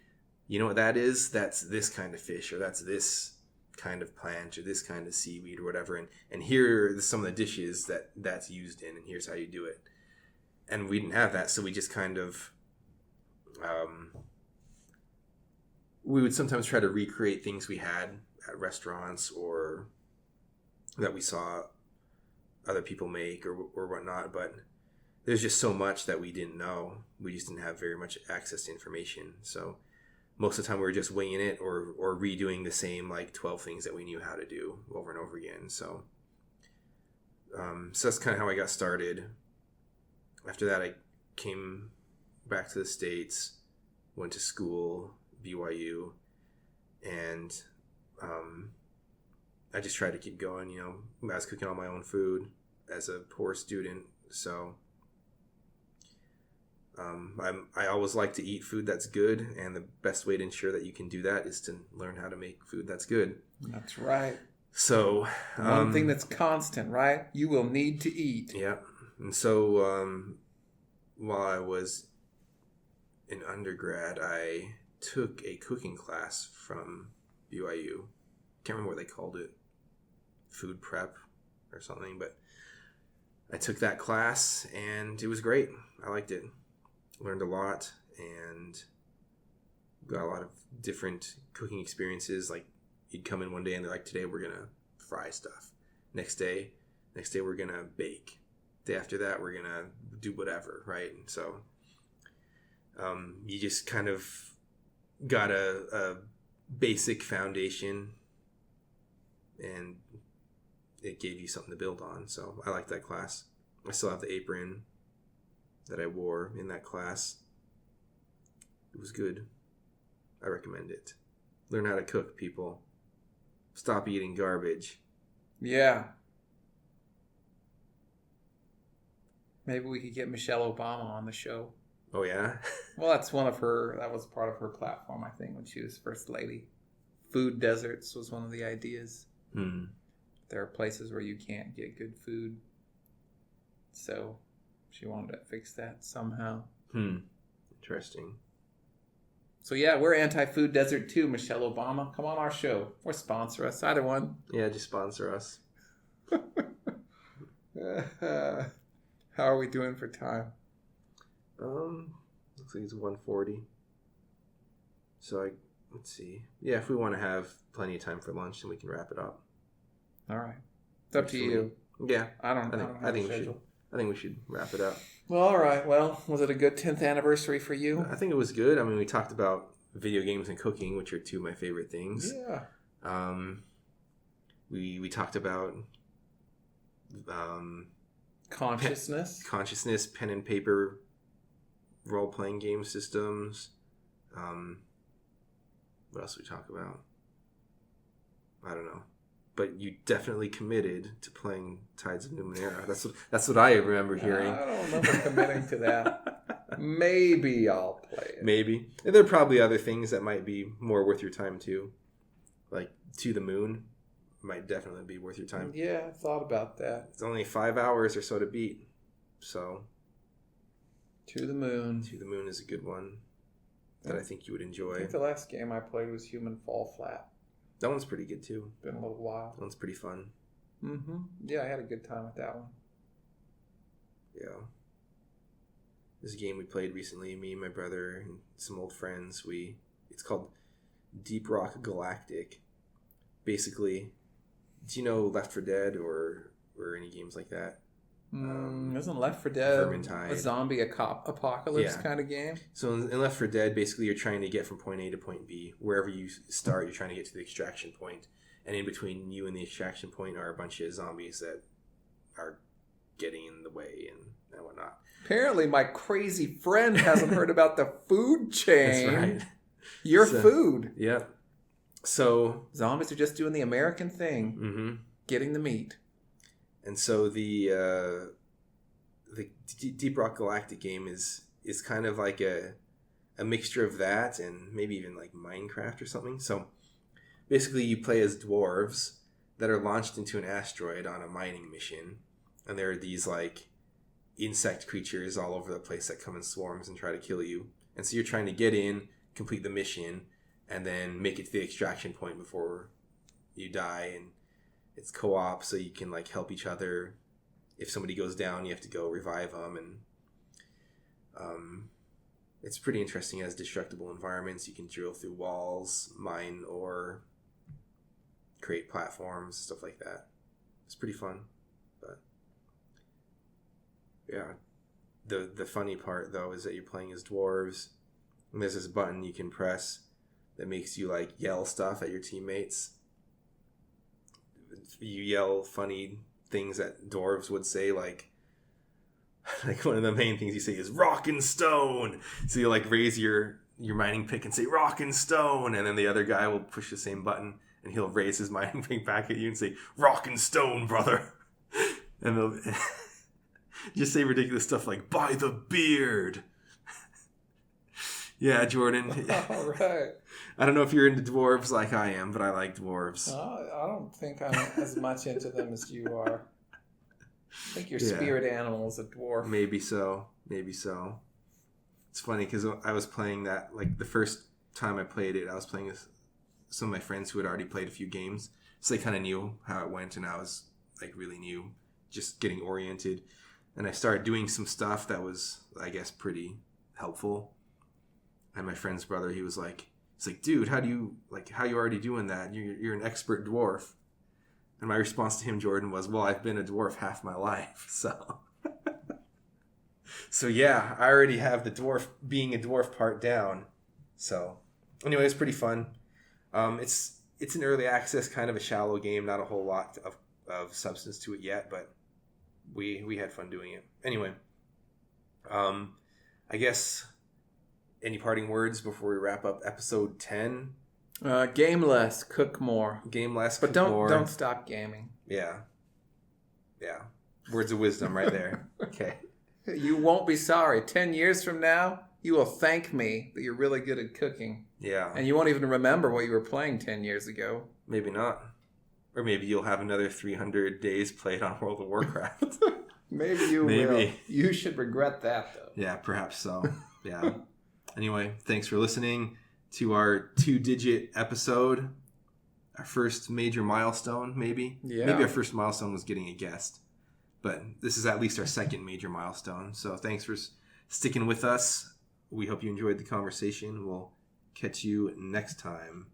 S2: you know what that is? That's this kind of fish, or that's this kind of plant, or this kind of seaweed, or whatever. And here are some of the dishes that's used in, and here's how you do it. And we didn't have that, so we just kind of, we would sometimes try to recreate things we had at restaurants or that we saw other people make or whatnot. But there's just so much that we didn't know. We just didn't have very much access to information. So most of the time we were just winging it or redoing the same 12 things that we knew how to do over and over again. So that's kind of how I got started. After that, I came back to the States, went to school, BYU, and I just tried to keep going. You know, I was cooking all my own food as a poor student, so I always like to eat food that's good, and the best way to ensure that you can do that is to learn how to make food that's good.
S1: That's right.
S2: So
S1: one thing that's constant, right? You will need to eat.
S2: Yeah. And so while I was in undergrad, I took a cooking class from BYU. Can't remember what they called it. Food prep or something. But I took that class and it was great. I liked it. Learned a lot and got a lot of different cooking experiences. Like you'd come in one day and they're like, today we're going to fry stuff. Next day we're going to bake. Day after that, we're going to do whatever, right? And so you just kind of got a basic foundation, and it gave you something to build on. So I like that class. I still have the apron that I wore in that class. It was good. I recommend it. Learn how to cook, people. Stop eating garbage.
S1: Yeah. Maybe we could get Michelle Obama on the show.
S2: Oh, yeah?
S1: Well, that was part of her platform, I think, when she was First Lady. Food deserts was one of the ideas. There are places where you can't get good food. So she wanted to fix that somehow.
S2: Interesting.
S1: So yeah, we're anti-food desert too, Michelle Obama. Come on our show. Or sponsor us. Either one.
S2: Yeah, just sponsor us.
S1: How are we doing for time?
S2: Looks like it's 1:40. So let's see. Yeah, if we want to have plenty of time for lunch, then we can wrap it up.
S1: All right. It's up to you.
S2: Yeah.
S1: I
S2: think we should wrap it up.
S1: Well, all right. Well, was it a good 10th anniversary for you?
S2: I think it was good. I mean, we talked about video games and cooking, which are two of my favorite things.
S1: Yeah.
S2: We talked about
S1: consciousness,
S2: pen and paper role-playing game systems. What else did we talk about? I don't know. But you definitely committed to playing Tides of Numenera. That's what I remember hearing.
S1: I don't remember committing to that. Maybe I'll play it.
S2: Maybe. And there are probably other things that might be more worth your time too. Like To the Moon might definitely be worth your time.
S1: Yeah, I thought about that.
S2: It's only 5 hours or so to beat. So
S1: To the Moon.
S2: To the Moon is a good one that I think you would enjoy.
S1: I think the last game I played was Human Fall Flat.
S2: That one's pretty good too.
S1: Been a little while.
S2: That one's pretty fun.
S1: Mm-hmm. Yeah, I had a good time with that one.
S2: Yeah. This game we played recently, me and my brother and some old friends, it's called Deep Rock Galactic. Basically, do you know Left 4 Dead or any games like that?
S1: Isn't Left 4 Dead
S2: Vermintide.
S1: A zombie apocalypse kind of game?
S2: So in Left 4 Dead, basically you're trying to get from point A to point B. Wherever you start, you're trying to get to the extraction point. and in between you and the extraction point are a bunch of zombies that are getting in the way and whatnot.
S3: Apparently, my crazy friend hasn't heard about the food chain.
S2: That's right.
S3: Your food.
S2: Yep. So
S3: zombies are just doing the American thing, getting the meat.
S2: And so the Deep Rock Galactic game is kind of like a mixture of that and maybe even like Minecraft or something. So basically, you play as dwarves that are launched into an asteroid on a mining mission, and there are these like insect creatures all over the place that come in swarms and try to kill you. And so you're trying to get in, complete the mission, and then make it to the extraction point before you die. And it's co-op, so you can like help each other. If somebody goes down, you have to go revive them. And it's pretty interesting. It has destructible environments. You can drill through walls, mine ore, create platforms, stuff like that. It's pretty fun. But yeah, the funny part though is that you're playing as dwarves, and there's this button you can press that makes you like yell stuff at your teammates. You yell funny things that dwarves would say, like one of the main things you say is rock and stone. So you like raise your mining pick and say rock and stone, and then the other guy will push the same button and he'll raise his mining pick back at you and say rock and stone, brother. And they'll just say ridiculous stuff like by the beard. Yeah, Jordan.
S3: All right.
S2: I don't know if you're into dwarves like I am, but I like dwarves.
S3: I don't think I'm as much into them as you are. I think your spirit animal is a dwarf.
S2: Maybe so. It's funny because I was playing that, like the first time I played it, I was playing with some of my friends who had already played a few games. So they kind of knew how it went, and I was like really new, just getting oriented. And I started doing some stuff that was, I guess, pretty helpful. And my friend's brother, he's like, dude, how you already doing that? You're an expert dwarf. And my response to him, Jordan, was, well, I've been a dwarf half my life. So yeah, I already have the being a dwarf part down. So anyway, it's pretty fun. It's an early access, kind of a shallow game, not a whole lot of substance to it yet, but we had fun doing it. Anyway, I guess any parting words before we wrap up episode 10?
S3: Game less, cook more.
S2: Game less,
S3: but
S2: cook more.
S3: Don't stop gaming.
S2: Yeah. Words of wisdom right there. Okay.
S3: You won't be sorry. 10 years from now, you will thank me that you're really good at cooking.
S2: Yeah.
S3: And you won't even remember what you were playing 10 years ago.
S2: Maybe not. Or maybe you'll have another 300 days played on World of Warcraft.
S3: Maybe you will. You should regret that, though.
S2: Yeah, perhaps so. Yeah. Anyway, thanks for listening to our 2-digit episode. Our first major milestone, maybe.
S3: Yeah.
S2: Maybe our first milestone was getting a guest. But this is at least our second major milestone. So thanks for sticking with us. We hope you enjoyed the conversation. We'll catch you next time.